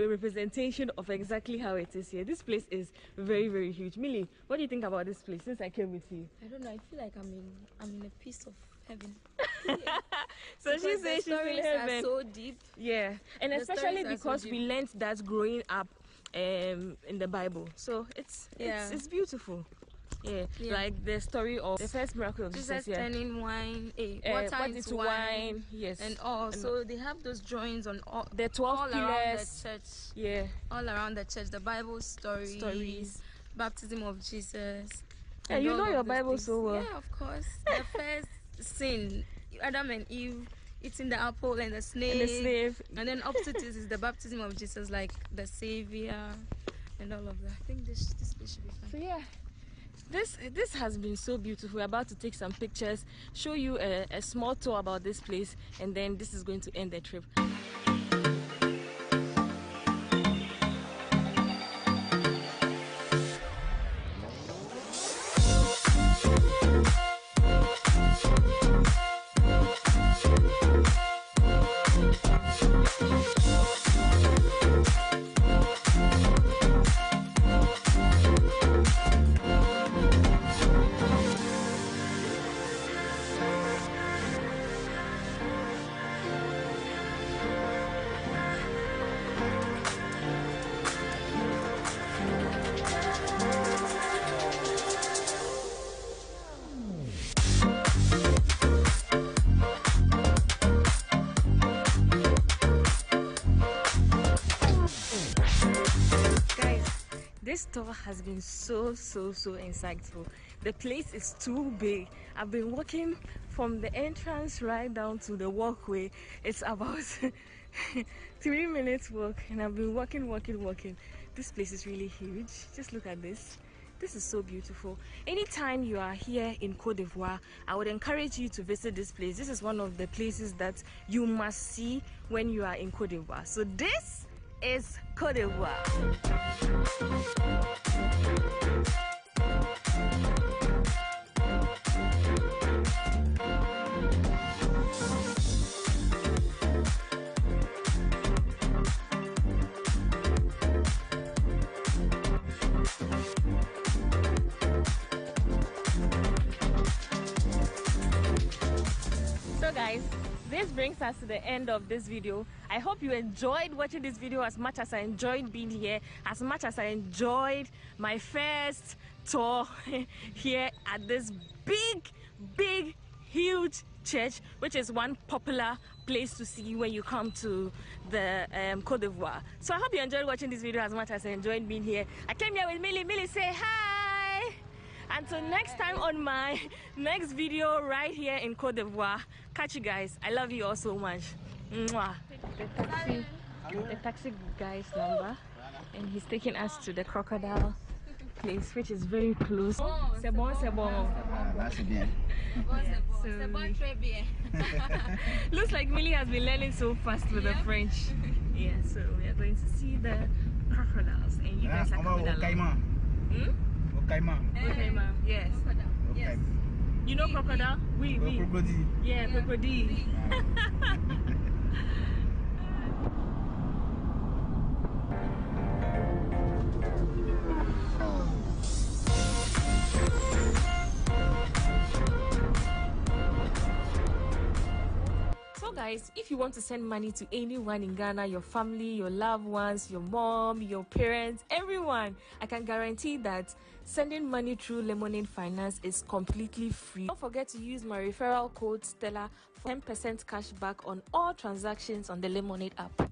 representation of exactly how it is here. This place is very, very huge. Millie, what do you think about this place since I came with you? I don't know. I feel like I'm in a piece of heaven. So she says she's in heaven. Are so deep. Yeah, and especially because we learned that growing up in the Bible. So it's beautiful. Yeah, like the story of the first miracle of Jesus turning wine, water into wine, yes, and all. So they have those drawings on all the 12 all pillars around the church. Yeah, all around the church. The Bible stories, baptism of Jesus. Yeah, you know your Bible so well. Yeah, of course. The first sin, Adam and Eve eating the apple and the snake, and then up to this is the baptism of Jesus, like the Savior, and all of that. I think this place should be fine. So yeah. This has been so beautiful. We're about to take some pictures, show you a small tour about this place, and then this is going to end the trip. This tour has been so insightful. The place is too big. I've been walking from the entrance right down to the walkway. It's about 3 minutes walk, and I've been walking. This place is really huge. Just look at this. This is so beautiful. Anytime you are here in Côte d'Ivoire, I would encourage you to visit this place. This is one of the places that you must see when you are in Côte d'Ivoire. So this is Côte d'Ivoire. So guys, this brings us to the end of this video. I hope you enjoyed watching this video as much as I enjoyed being here, as much as I enjoyed my first tour here at this big, huge church, which is one popular place to see when you come to the Côte d'Ivoire. So I hope you enjoyed watching this video as much as I enjoyed being here. I came here with Millie. Millie, say hi. Until next time on my next video right here in Côte d'Ivoire. Catch you guys. I love you all so much. Mwah. The taxi guy's number, and he's taking us to the crocodile place, which is very close. C'est bon, c'est bon. Looks like Millie has been learning so fast with the French. Yeah, so we are going to see the crocodiles, and you guys are coming along. Okaima, yes. Yes. You know crocodile? Oui. Crocodile. Yeah, crocodile. So guys, if you want to send money to anyone in Ghana, your family, your loved ones, your mom, your parents, everyone, I can guarantee that sending money through Lemonade Finance is completely free. Don't forget to use my referral code Stella for 10% cash back on all transactions on the Lemonade app.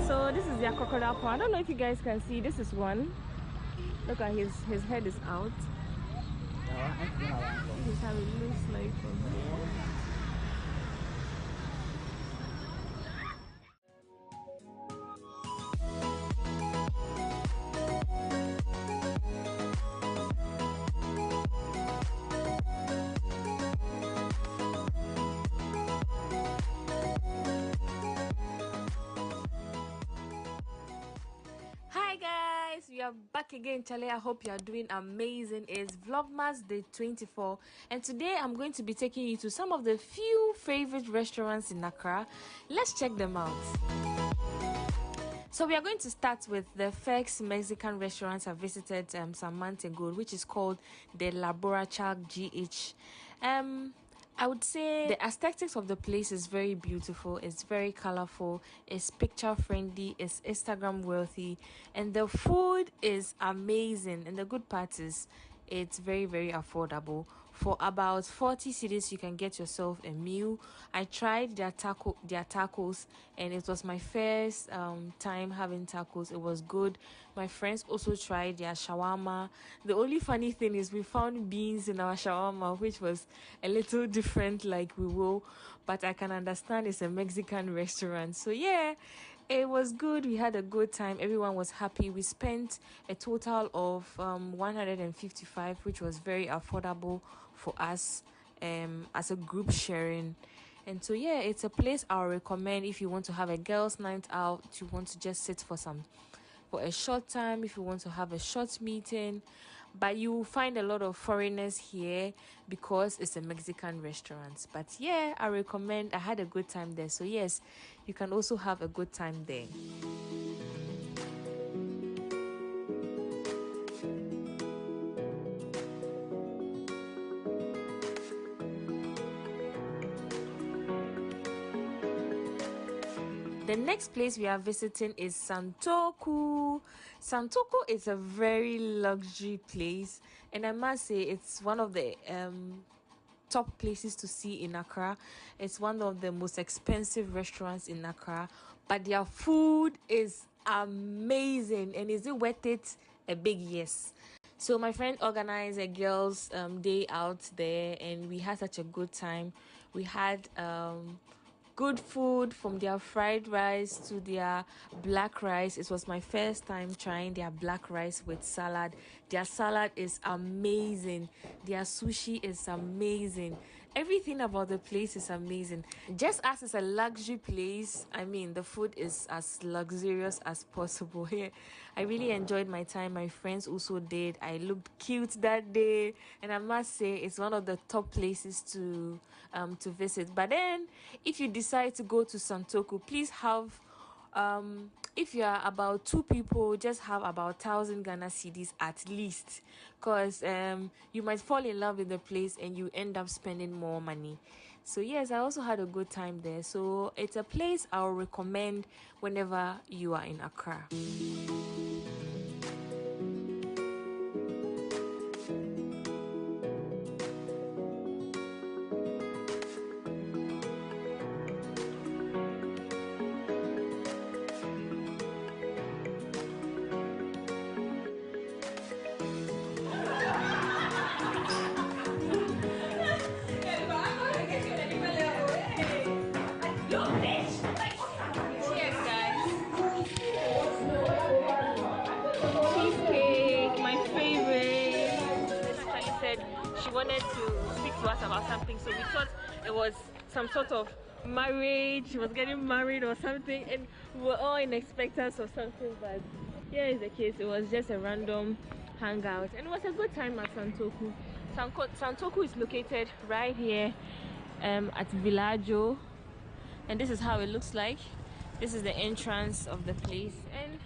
So this is their crocodile paw. I don't know if you guys can see. This is one. Look at his head is out. This is how it looks like from here. Hi guys, we are back again. Charlie, I hope you are doing amazing. It's Vlogmas Day 24, and today I'm going to be taking you to some of the few favorite restaurants in Accra. Let's check them out. So we are going to start with the first Mexican restaurant I visited some months ago, which is called the Laboratory GH. I would say the aesthetics of the place is very beautiful, it's very colorful, it's picture friendly, it's Instagram worthy, and the food is amazing. And the good part is it's very, very affordable. For about 40 cedis, you can get yourself a meal. I tried their tacos, and it was my first time having tacos. It was good. My friends also tried their shawarma. The only funny thing is we found beans in our shawarma, which was a little different like we will, but I can understand it's a Mexican restaurant. So yeah, it was good. We had a good time. Everyone was happy. We spent a total of 155, which was very affordable for us as a group sharing. And so yeah, it's a place I'll recommend if you want to have a girls' night out, you want to just sit for a short time, if you want to have a short meeting. But you will find a lot of foreigners here because it's a Mexican restaurant. But yeah, I recommend. I had a good time there. So yes, you can also have a good time there. The next place we are visiting is Santoku. Santoku is a very luxury place, and I must say it's one of the top places to see in Accra. It's one of the most expensive restaurants in Accra, but their food is amazing. And is it worth it? A big yes. So my friend organized a girls' day out there, and we had such a good time. We had good food, from their fried rice to their black rice. It was my first time trying their black rice with salad. Their salad is amazing. Their sushi is amazing. Everything about the place is amazing. Just as it's a luxury place, I mean, the food is as luxurious as possible here. I really enjoyed my time. My friends also did. I looked cute that day, and I must say it's one of the top places to visit. But then, if you decide to go to Santoku, please have if you are about 2 people, just have about 1,000 Ghana cedis at least, because you might fall in love with the place and you end up spending more money. So yes, I also had a good time there. So it's a place I'll recommend whenever you are in Accra. About something, so we thought it was some sort of marriage. She was getting married or something, and we were all in expectance of something, but here is the case. It was just a random hangout, and it was a good time at Santoku. Santoku is located right here at Villaggio, and this is how it looks like. This is the entrance of the place, and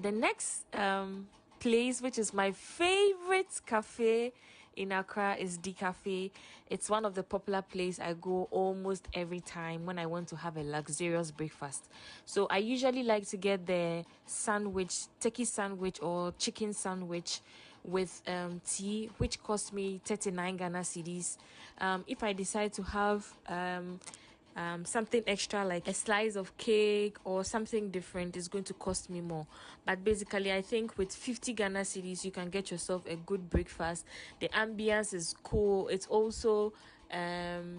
the next place, which is my favorite cafe in Accra, is the Cafe. It's one of the popular places I go almost every time when I want to have a luxurious breakfast. So I usually like to get the sandwich, turkey sandwich or chicken sandwich with tea, which cost me 39 Ghana cedis. If I decide to have something extra like a slice of cake or something different, is going to cost me more. But basically, I think with 50 Ghana cedis, you can get yourself a good breakfast. The ambience is cool. It's also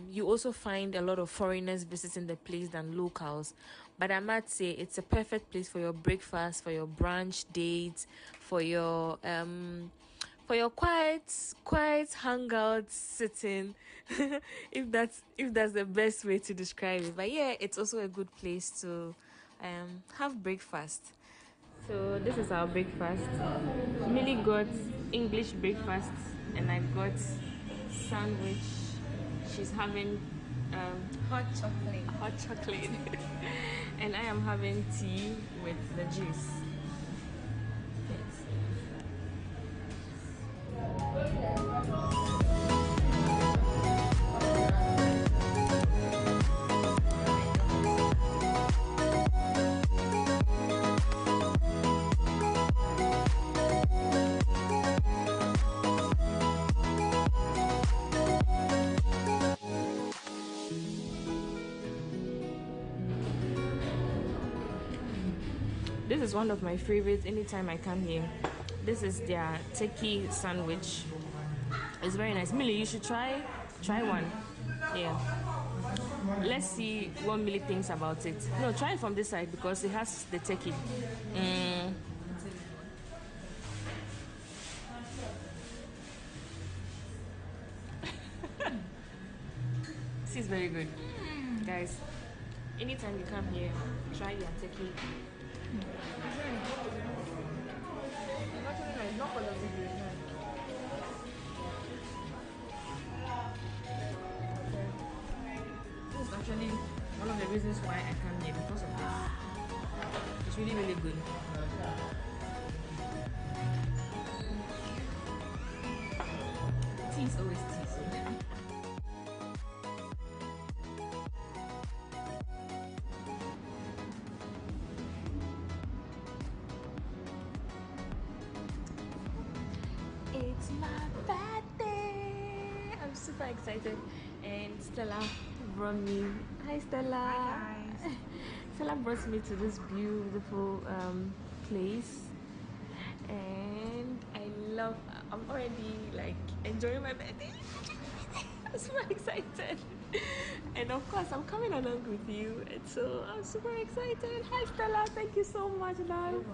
you also find a lot of foreigners visiting the place than locals. But I might say it's a perfect place for your breakfast, for your brunch dates, for your quiet hangout sitting, if that's the best way to describe it. But yeah, it's also a good place to have breakfast. So this is our breakfast. Millie got English breakfast, and I got sandwich. She's having hot chocolate and I am having tea with the juice. This is one of my favorites anytime I come here. This is their turkey sandwich. It's very nice. Millie, you should try one. Yeah. Let's see what Millie thinks about it. No, try it from this side because it has the turkey. This is very good. Guys, anytime you come here, try their turkey. This is actually one of the reasons why I come here, because of this. It's really, really good. Tea is always tea. It's my birthday. I'm super excited, and Stella brought me. Hi, Stella. Hi, guys. Stella brought me to this beautiful place, and I'm already like enjoying my birthday. I'm super excited, and of course I'm coming along with you, and so I'm super excited. Hi, Stella. Thank you so much, love.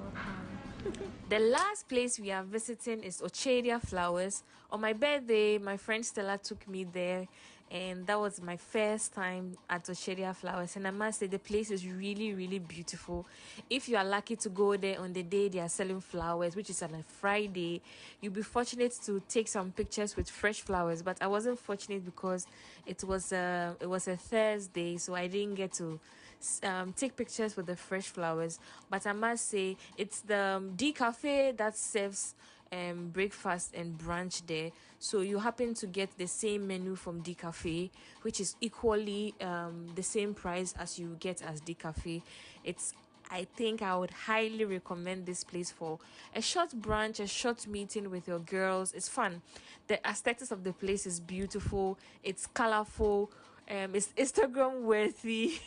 The last place we are visiting is Ochedia Flowers. On my birthday, my friend Stella took me there, and that was my first time at Osheria Flowers, and I must say the place is really, really beautiful. If you are lucky to go there on the day they are selling flowers, which is on a Friday, you'll be fortunate to take some pictures with fresh flowers. But I wasn't fortunate because it was a Thursday, so I didn't get to take pictures with the fresh flowers. But I must say it's the D Cafe that serves breakfast and brunch there, so you happen to get the same menu from D Cafe, which is equally the same price as you get as D Cafe. I think I would highly recommend this place for a short brunch, a short meeting with your girls. It's fun. The aesthetics of the place is beautiful. It's colorful. It's Instagram worthy.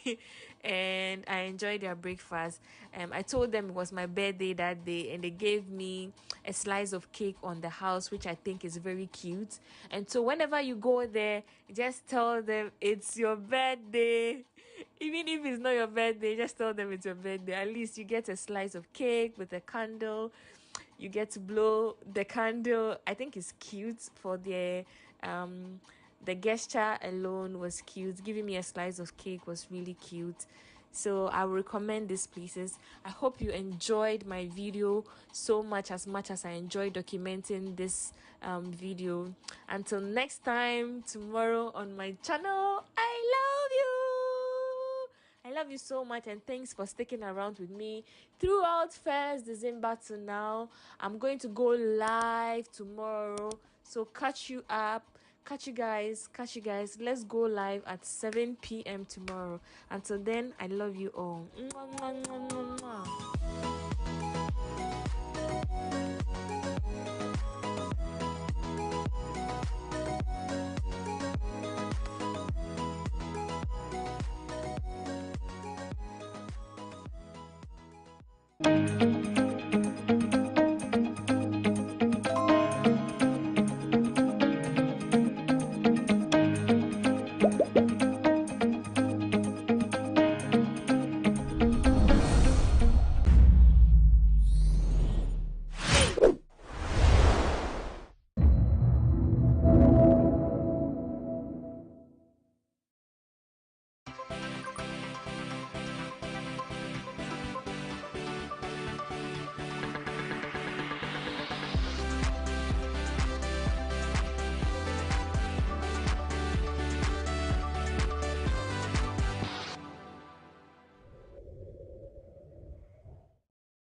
And I enjoyed their breakfast. I told them it was my birthday that day, and they gave me a slice of cake on the house, which I think is very cute. And so whenever you go there, just tell them it's your birthday. Even if it's not your birthday, just tell them it's your birthday. At least you get a slice of cake with a candle. You get to blow the candle. I think it's cute for the gesture alone was cute. Giving me a slice of cake was really cute. So I would recommend these places. I hope you enjoyed my video so much as I enjoyed documenting this video. Until next time, tomorrow on my channel, I love you so much, and thanks for sticking around with me throughout 1st December to now. I'm going to go live tomorrow, so catch you guys. Let's go live at 7 p.m. tomorrow. Until then, I love you all. Mwah, mwah, mwah, mwah, mwah.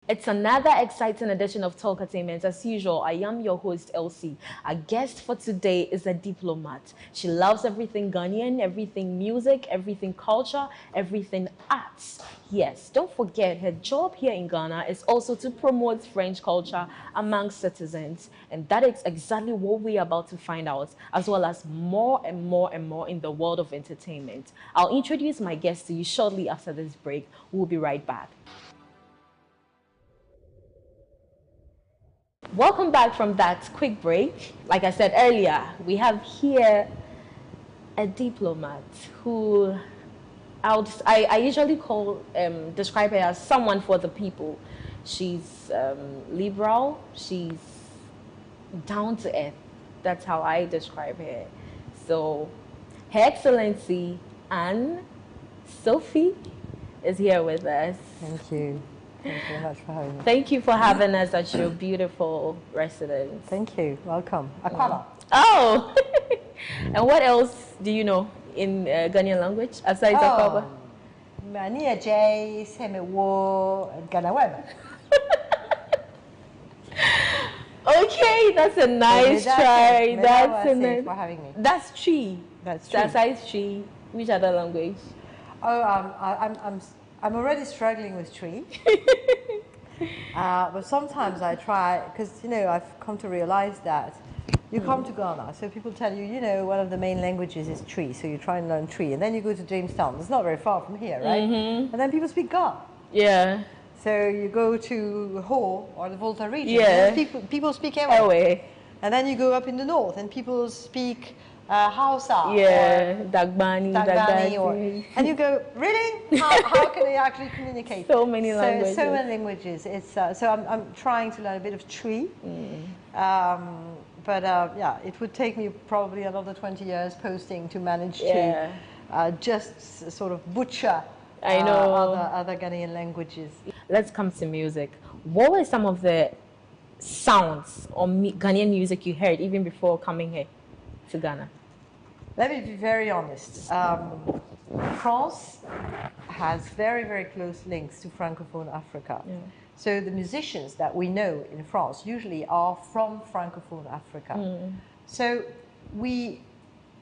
It's another exciting edition of Talkatainment. As usual, I am your host, Elsie. Our guest for today is a diplomat. She loves everything Ghanaian, everything music, everything culture, everything arts. Yes, don't forget, her job here in Ghana is also to promote French culture among citizens. And that is exactly what we're about to find out, as well as more and more and more in the world of entertainment. I'll introduce my guest to you shortly after this break. We'll be right back. Welcome back from that quick break. Like I said earlier, we have here a diplomat who I usually describe her as someone for the people. She's liberal, she's down to earth. That's how I describe her. So, Her Excellency Anne-Sophie is here with us. Thank you. Thank you very much for having me. Thank you for having us at your beautiful residence. Thank you. Welcome. Akwaba. Oh! And what else do you know in Ghanaian language aside Akwaba? Mania J, Semewo, and GhanaWeb. Okay, that's a nice try. That's a nice. For having me. That's Tree. That's Tree. Aside Tree, which other language? Oh, I'm already struggling with Tree. But sometimes I try, because, I've come to realize that you come to Ghana, so people tell you, one of the main languages is Tree, so you try and learn Tree, and then you go to Jamestown. It's not very far from here, right? And then people speak Ga. Yeah. So you go to Ho, or the Volta region, yeah. People speak Ewe. And then you go up in the north, and people speak Hausa, yeah, Dagbani, and you go, really? How can they actually communicate? So many languages. So many languages. It's so I'm trying to learn a bit of Tree, But yeah, it would take me probably another 20 years posting to manage to just sort of butcher other Ghanaian languages. Let's come to music. What were some of the sounds or Ghanaian music you heard even before coming here to Ghana? Let me be very honest. France has very, very close links to Francophone Africa. Yeah. So the musicians that we know in France usually are from Francophone Africa. So we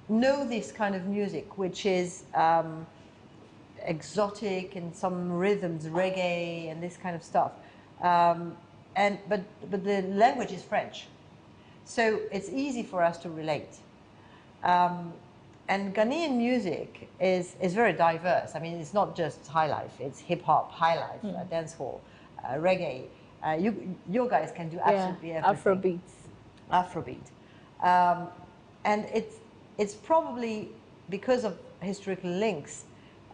know this kind of music, which is exotic and some rhythms, reggae and this kind of stuff. But the language is French. So it's easy for us to relate. And Ghanaian music is very diverse. I mean, it's not just high life, it's hip hop, high life, dancehall, reggae. You guys can do absolutely everything. Afrobeat. And it's probably because of historical links.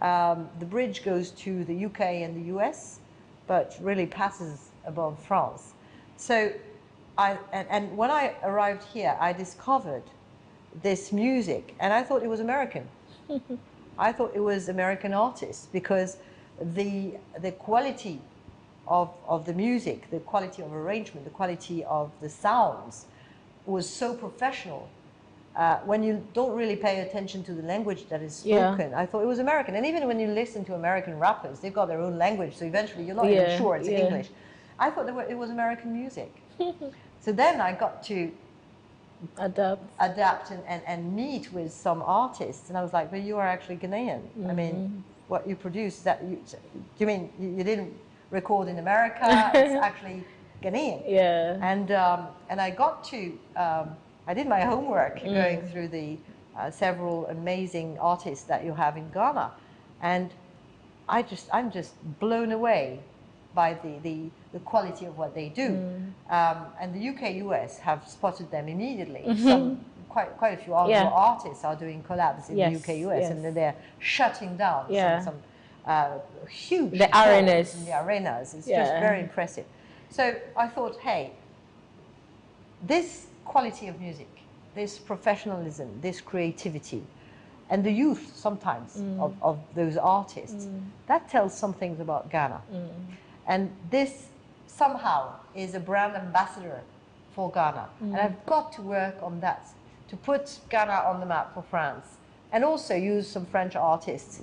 The bridge goes to the UK and the US, but really passes above France. So, and when I arrived here, I discovered this music, and I thought it was American. I thought it was American artists because the quality of the music, the quality of arrangement, the quality of the sounds was so professional. When you don't really pay attention to the language that is spoken, I thought it was American. And even when you listen to American rappers, they've got their own language, so eventually you're not even sure it's English. I thought it was American music. So then I got to adapt and meet with some artists, and I was like, but you are actually Ghanaian. I mean, what you produce, do you mean you didn't record in America? It's actually Ghanaian. Yeah. And I got to, I did my homework going through the several amazing artists that you have in Ghana, and I'm just blown away by the quality of what they do. And the UK, US have spotted them immediately. Some, quite a few artists are doing collabs in the UK, US, and they're shutting down some huge arenas. In the arenas. It's just very impressive. So I thought, hey, this quality of music, this professionalism, this creativity, and the youth sometimes of those artists, that tells some things about Ghana. And this somehow is a brand ambassador for Ghana. And I've got to work on that, to put Ghana on the map for France, and also use some French artists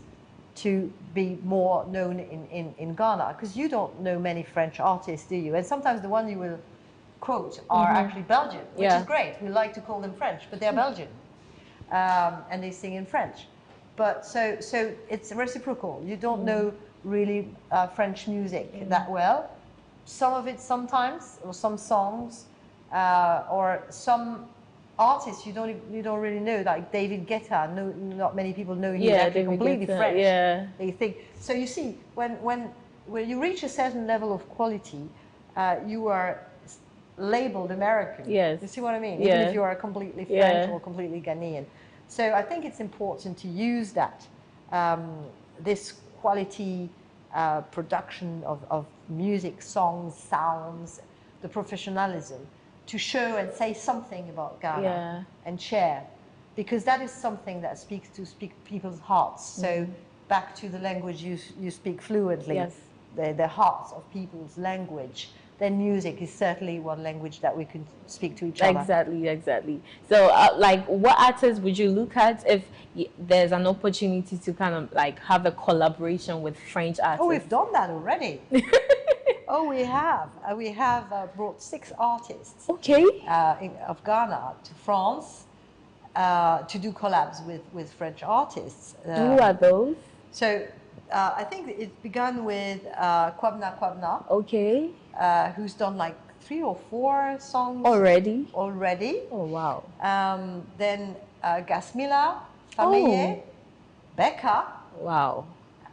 to be more known in Ghana, because you don't know many French artists, do you? And sometimes the one you will quote are actually Belgian, which is great. We like to call them French, but they're Belgian. And they sing in French. But so it's reciprocal. You don't know really French music that well. Some of it sometimes, or some songs, or some artists you don't really know, like David Guetta. Not many people know he's actually completely French. They think so. You see, when you reach a certain level of quality, you are labeled American. Yes. You see what I mean? Even if you are completely French or completely Ghanaian. So I think it's important to use that this quality production of music, songs, sounds, the professionalism, to show and say something about Ghana and share, because that is something that speaks people's hearts. So back to the language you speak fluently, the hearts of people's language. Then music is certainly one language that we can speak to each other. Exactly. So, like, what artists would you look at if there's an opportunity to kind of like have a collaboration with French artists? Oh, we've done that already. Oh, we have. We have brought 6 artists of Ghana to France to do collabs with French artists. Who are those? So, I think it began with Kwabna. Okay. Who's done like 3 or 4 songs already. Oh wow. Then Gasmila, Fameye, Becca. Wow.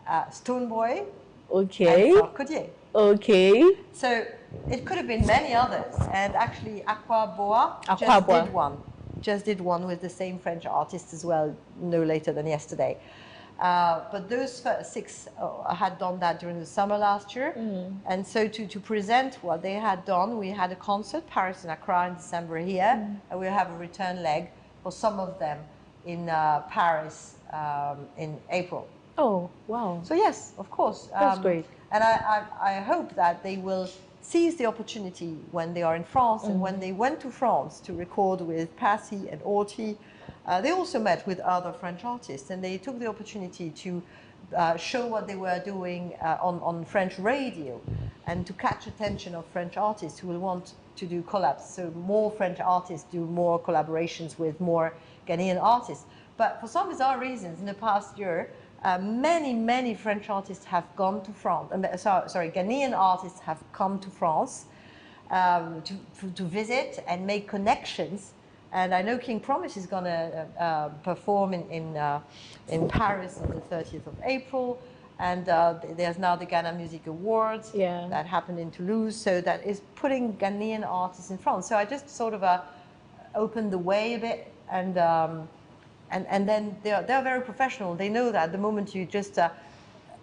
Stoneboy. Okay. And Sarkodie. Okay. So it could have been many others, and actually Aqua Boa just did one with the same French artist as well, no later than yesterday. But those 6 had done that during the summer last year. And so to present what they had done, we had a concert, Paris and Accra in December here, and we'll have a return leg for some of them in Paris in April. Oh, wow. So yes, of course. That's great. And I hope that they will seize the opportunity when they are in France. And when they went to France to record with Passy and Orty, they also met with other French artists, and they took the opportunity to show what they were doing on French radio and to catch attention of French artists who will want to do collabs. So more French artists do more collaborations with more Ghanaian artists. But for some bizarre reasons, in the past year, many French artists have gone to France. Ghanaian artists have come to France to visit and make connections. And I know King Promise is going to perform in Paris on the 30th of April. And there's now the Ghana Music Awards that happened in Toulouse. So that is putting Ghanaian artists in France. So I just sort of opened the way a bit. And then they're very professional. They know that the moment you just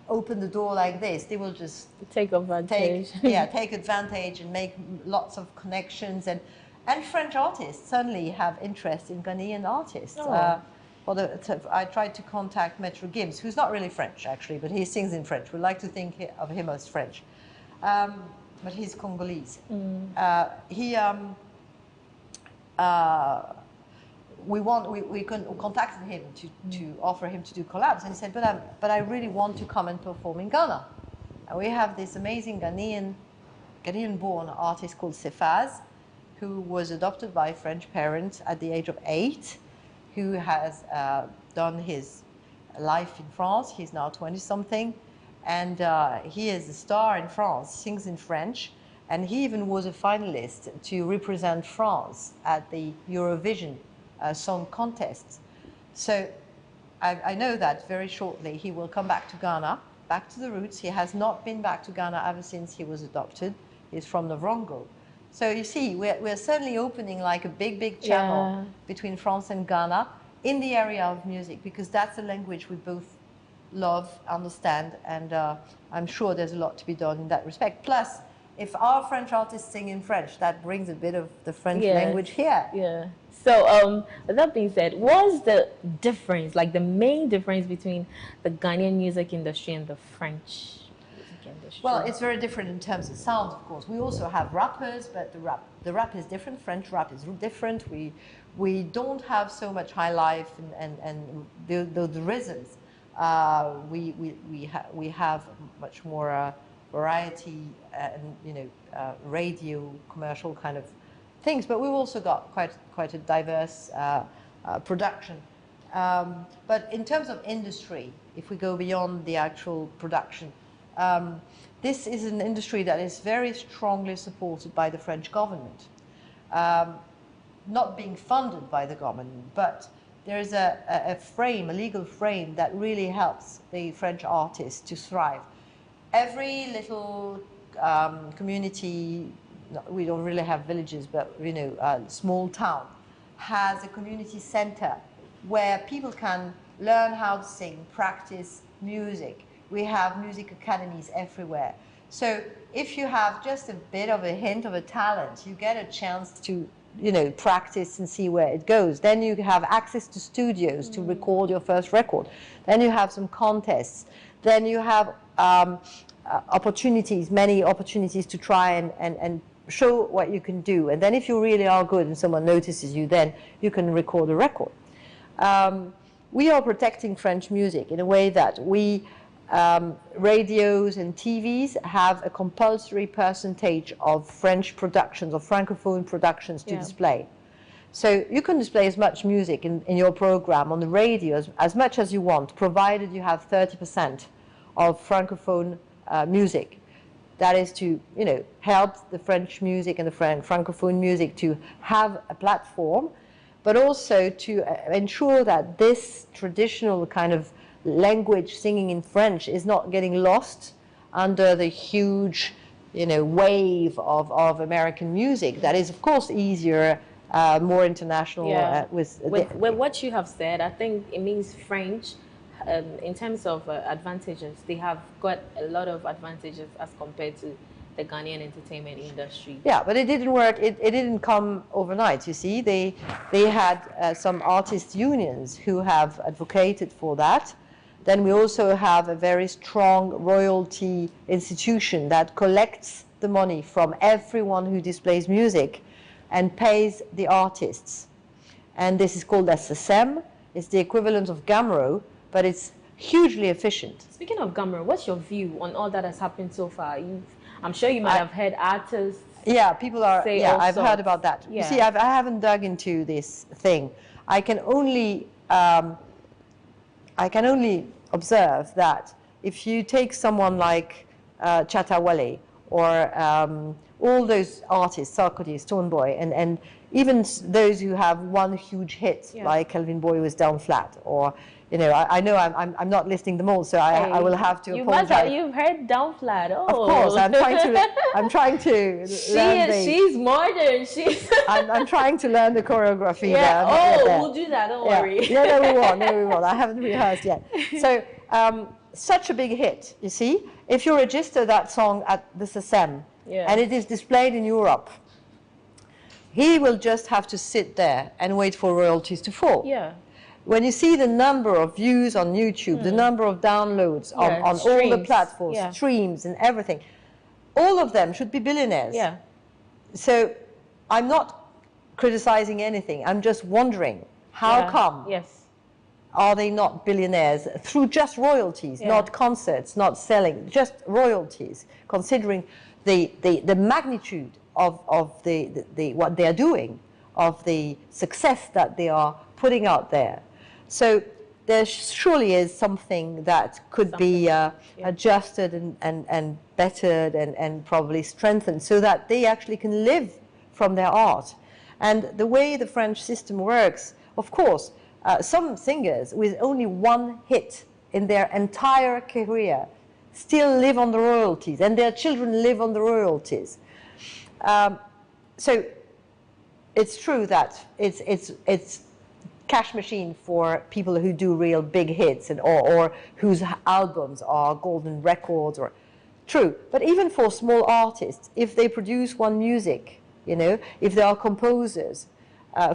open the door like this, they will just take advantage. Take advantage and make lots of connections. And French artists suddenly have interest in Ghanaian artists. I tried to contact Metro Gims, who's not really French, actually, but he sings in French. We like to think of him as French. But he's Congolese. We contacted him to offer him to do collabs, and he said, but I really want to come and perform in Ghana. And we have this amazing Ghanaian-born artist called Cephas, who was adopted by French parents at the age of 8, who has done his life in France. He's now 20-something, and he is a star in France, sings in French, and he even was a finalist to represent France at the Eurovision Song Contest. So I know that very shortly he will come back to Ghana, back to the roots. He has not been back to Ghana ever since he was adopted. He's from Navrongo. So you see, we're certainly opening like a big channel between France and Ghana in the area of music, because that's a language we both love, understand, and I'm sure there's a lot to be done in that respect. Plus, if our French artists sing in French, that brings a bit of the French language here. Yeah. So with that being said, what's the difference, like the main difference between the Ghanaian music industry and the French? Well, it's very different in terms of sound, of course. We also have rappers, but the rap is different. French rap is different. We don't have so much high life and the rhythms. We have much more variety and radio commercial kind of things. But we've also got quite a diverse production. But in terms of industry, if we go beyond the actual production. This is an industry that is very strongly supported by the French government, not being funded by the government, but there is a legal frame that really helps the French artists to thrive. Every little community, we don't really have villages, but small town, has a community center where people can learn how to sing, practice music. We have music academies everywhere. So if you have just a bit of a hint of a talent, you get a chance to, practice and see where it goes. Then you have access to studios to record your first record. Then you have some contests. Then you have many opportunities to try and show what you can do. And then if you really are good and someone notices you, then you can record a record. We are protecting French music in a way that we radios and TVs have a compulsory percentage of French productions or Francophone productions to display. So you can display as much music in your program on the radio as much as you want, provided you have 30% of Francophone music. That is to help the French music and the Francophone music to have a platform, but also to ensure that this traditional kind of language singing in French is not getting lost under the huge wave of American music that is of course easier, more international. With what you have said, I think it means French in terms of advantages, they have got a lot of advantages as compared to the Ghanaian entertainment industry. Yeah, but it didn't work. It didn't come overnight, you see. They had some artist unions who have advocated for that. Then we also have a very strong royalty institution that collects the money from everyone who displays music and pays the artists. And this is called SSM. It's the equivalent of GAMRO, but it's hugely efficient. Speaking of GAMRO, what's your view on all that has happened so far? I'm sure you might have heard artists. Yeah, people are. Yeah, I've heard about that. Yeah. You see, I haven't dug into this thing. I can only observe that if you take someone like Chatawale or all those artists, Sarkodie, Stonebwoy, and even those who have one huge hit, like Kelvin Boy with Down Flat, or I know I'm not listing them all, so I will have to apologize. You've heard Down Flat. Oh, of course, I'm trying to. She's modern. I'm trying to learn the choreography. Yeah. We'll do that. Don't worry. No, we won't. I haven't rehearsed yet. So such a big hit. You see, if you register that song at the SSM and it is displayed in Europe, he will just have to sit there and wait for royalties to fall. Yeah. When you see the number of views on YouTube, the number of downloads on all the platforms, streams and everything, all of them should be billionaires. Yeah. So I'm not criticizing anything. I'm just wondering, how come are they not billionaires through just royalties, not concerts, not selling, just royalties, considering the magnitude of what they are doing, of the success that they are putting out there. So there surely is something that could be adjusted and bettered and probably strengthened so that they actually can live from their art. And the way the French system works, of course, some singers with only one hit in their entire career still live on the royalties, and their children live on the royalties. So it's true that it's cash machine for people who do real big hits or whose albums are golden records, or true. But even for small artists, if they produce one music, if there are composers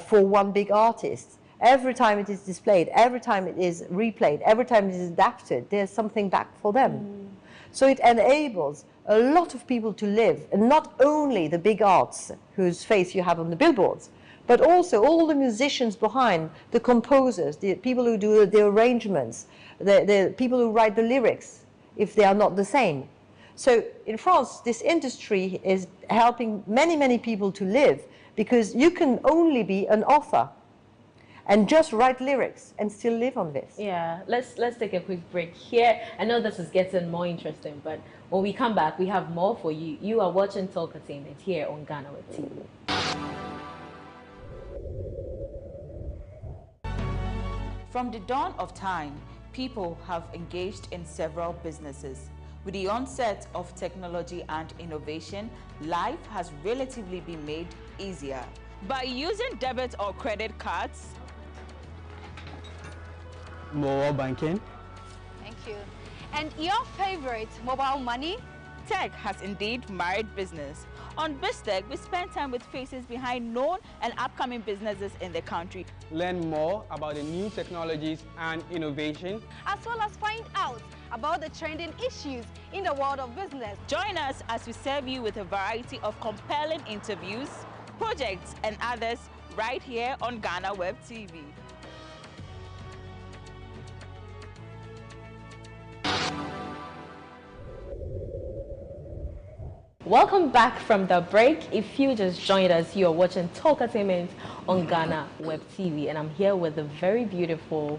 for one big artist, every time it is displayed, every time it is replayed, every time it is adapted, there's something back for them. So it enables a lot of people to live, and not only the big arts whose face you have on the billboards, but also all the musicians behind, the composers, the people who do the arrangements, the people who write the lyrics, if they are not the same. So in France, this industry is helping many, many people to live, because you can only be an author and just write lyrics and still live on this. Yeah, let's take a quick break here. I know this is getting more interesting, but when we come back, we have more for you. You are watching Talkatainment here on GhanaWeb TV. From the dawn of time, people have engaged in several businesses. With the onset of technology and innovation, life has relatively been made easier. By using debit or credit cards, mobile banking. Thank you. And your favorite, mobile money? Tech has indeed married business. On Biz Tech, we spend time with faces behind known and upcoming businesses in the country. Learn more about the new technologies and innovation, as well as find out about the trending issues in the world of business. Join us as we serve you with a variety of compelling interviews, projects and others right here on GhanaWeb TV. Welcome back from the break. If you just joined us, you are watching Talkatainment on GhanaWeb TV, and I'm here with the very beautiful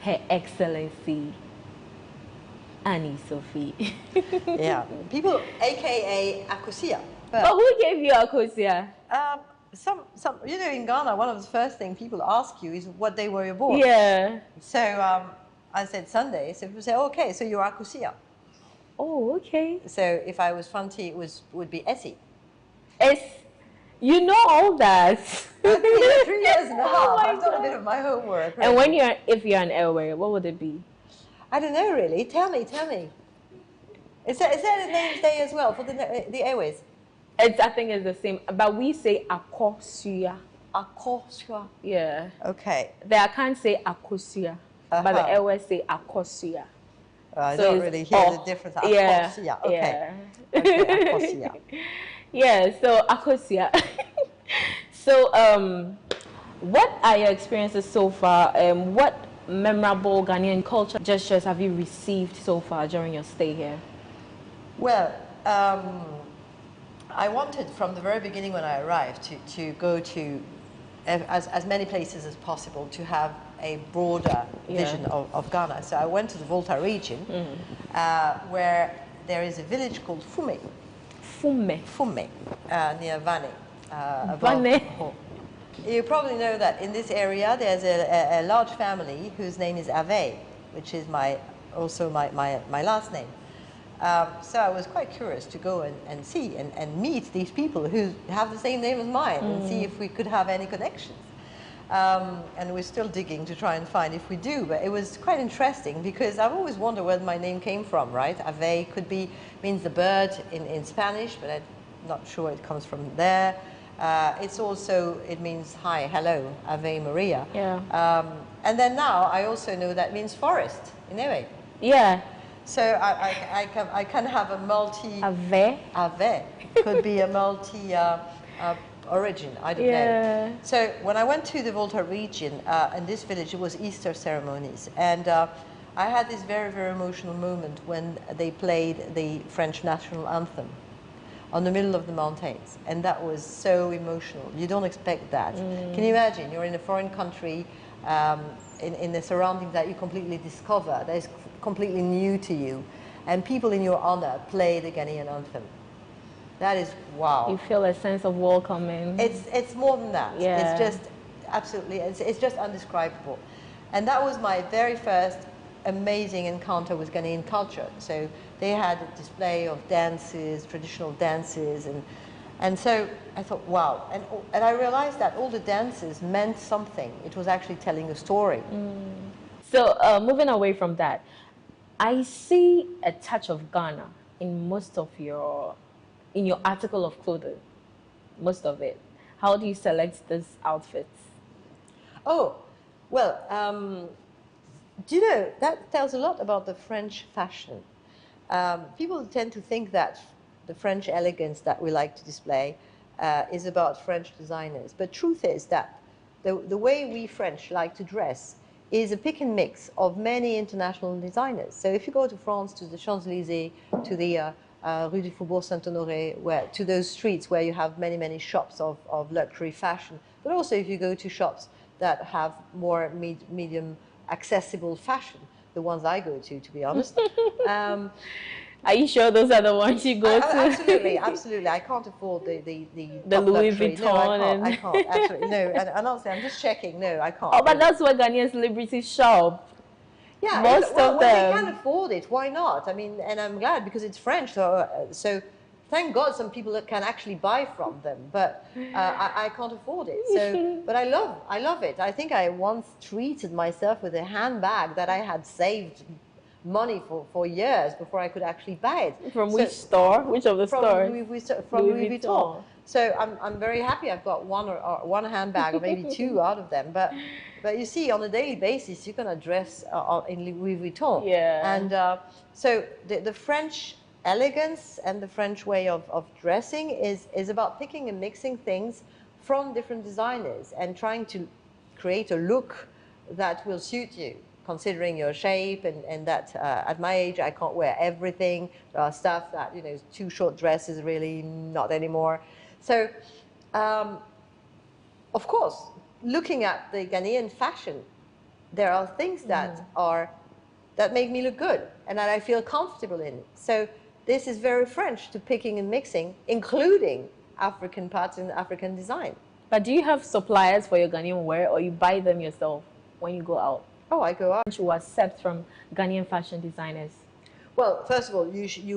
Her Excellency Annie Sophie. Yeah, people, aka Akosia. But who gave you Akosia? Some, in Ghana, one of the first things people ask you is what day were you born? Yeah. So I said Sunday. So people say, okay, so you're Akosia. Oh, okay. So if I was Fanti, it would be Essie. You know all that. 3 years and a half. I've done a bit of my homework. And when if you're an airway, what would it be? I don't know really. Tell me. Is there a name day as well for the airways? I think it's the same, but we say akosuya. Akosuya. Yeah. Okay. I can't say akosuya, but the airways say akosuya. I don't really hear the difference. Akosuya. Okay. Yeah. Okay, akosuya. Yeah, so akosuya. So, what are your experiences so far? What memorable Ghanaian culture gestures have you received so far during your stay here? Well, I wanted from the very beginning when I arrived to go to as many places as possible to have a broader vision of Ghana. So I went to the Volta region where there is a village called Fume. Fume, near Vane. Vane. You probably know that in this area there's a large family whose name is Ave, which is also my last name. So I was quite curious to go and see and meet these people who have the same name as mine and see if we could have any connections. And we're still digging to try and find if we do, but it was quite interesting because I've always wondered where my name came from, right? Ave means the bird in Spanish, but I'm not sure it comes from there. It means hi, hello, Ave Maria. Yeah. And then now I also know that means forest in Ewe. Yeah. So I can have a multi... Ave? Ave. Could be a multi origin, I don't know. So when I went to the Volta region, in this village, it was Easter ceremonies. And I had this very, very emotional moment when they played the French national anthem on the middle of the mountains. And that was so emotional. You don't expect that. Can you imagine? You're in a foreign country, in the surroundings that you completely discover, that is completely new to you, and people in your honor play the Ghanaian anthem. That is wow. You feel a sense of welcoming. It's more than that. Yeah. It's just absolutely, it's just undescribable. And that was my very first amazing encounter with Ghanaian culture. So they had a display of dances, traditional dances, and so I thought, wow. And I realized that all the dances meant something. It was actually telling a story. So moving away from that, I see a touch of Ghana in most of your article of clothing, most of it. How do you select these outfits? Oh, well, do you know, that tells a lot about the French fashion. People tend to think that the French elegance that we like to display is about French designers. But truth is that the way we French like to dress is a pick and mix of many international designers. So if you go to France, to the Champs-Élysées, to the Rue du Faubourg Saint-Honoré, to those streets where you have many, many shops of luxury fashion, but also if you go to shops that have more medium accessible fashion, the ones I go to be honest. Are you sure those are the ones you go to? Absolutely, absolutely. I can't afford the Louis luxury. Vuitton. No, I can't. Absolutely, no. And honestly, I'm just checking. No, I can't. Oh, but that's where Ghanaian celebrities shop. Yeah, most of them. When they can afford it, why not? I mean, and I'm glad because it's French, so thank God some people can actually buy from them. But I can't afford it. So, but I love it. I think I once treated myself with a handbag that I had saved money for years before I could actually buy it. From which store? Which of the stores? From Louis Vuitton. So I'm very happy I've got one handbag or maybe two out of them. But you see, on a daily basis, you're going to dress in Louis Vuitton. Yeah. And so the French elegance and the French way of dressing is about picking and mixing things from different designers and trying to create a look that will suit you, considering your shape and that at my age I can't wear everything. There are stuff that, you know, too short dresses really not anymore. So, of course, looking at the Ghanaian fashion, there are things that make me look good and that I feel comfortable in. So this is very French to picking and mixing, including African parts and African design. But do you have suppliers for your Ghanaian wear, or you buy them yourself when you go out? Oh, I go out. You accept from Ghanaian fashion designers? Well, first of all, you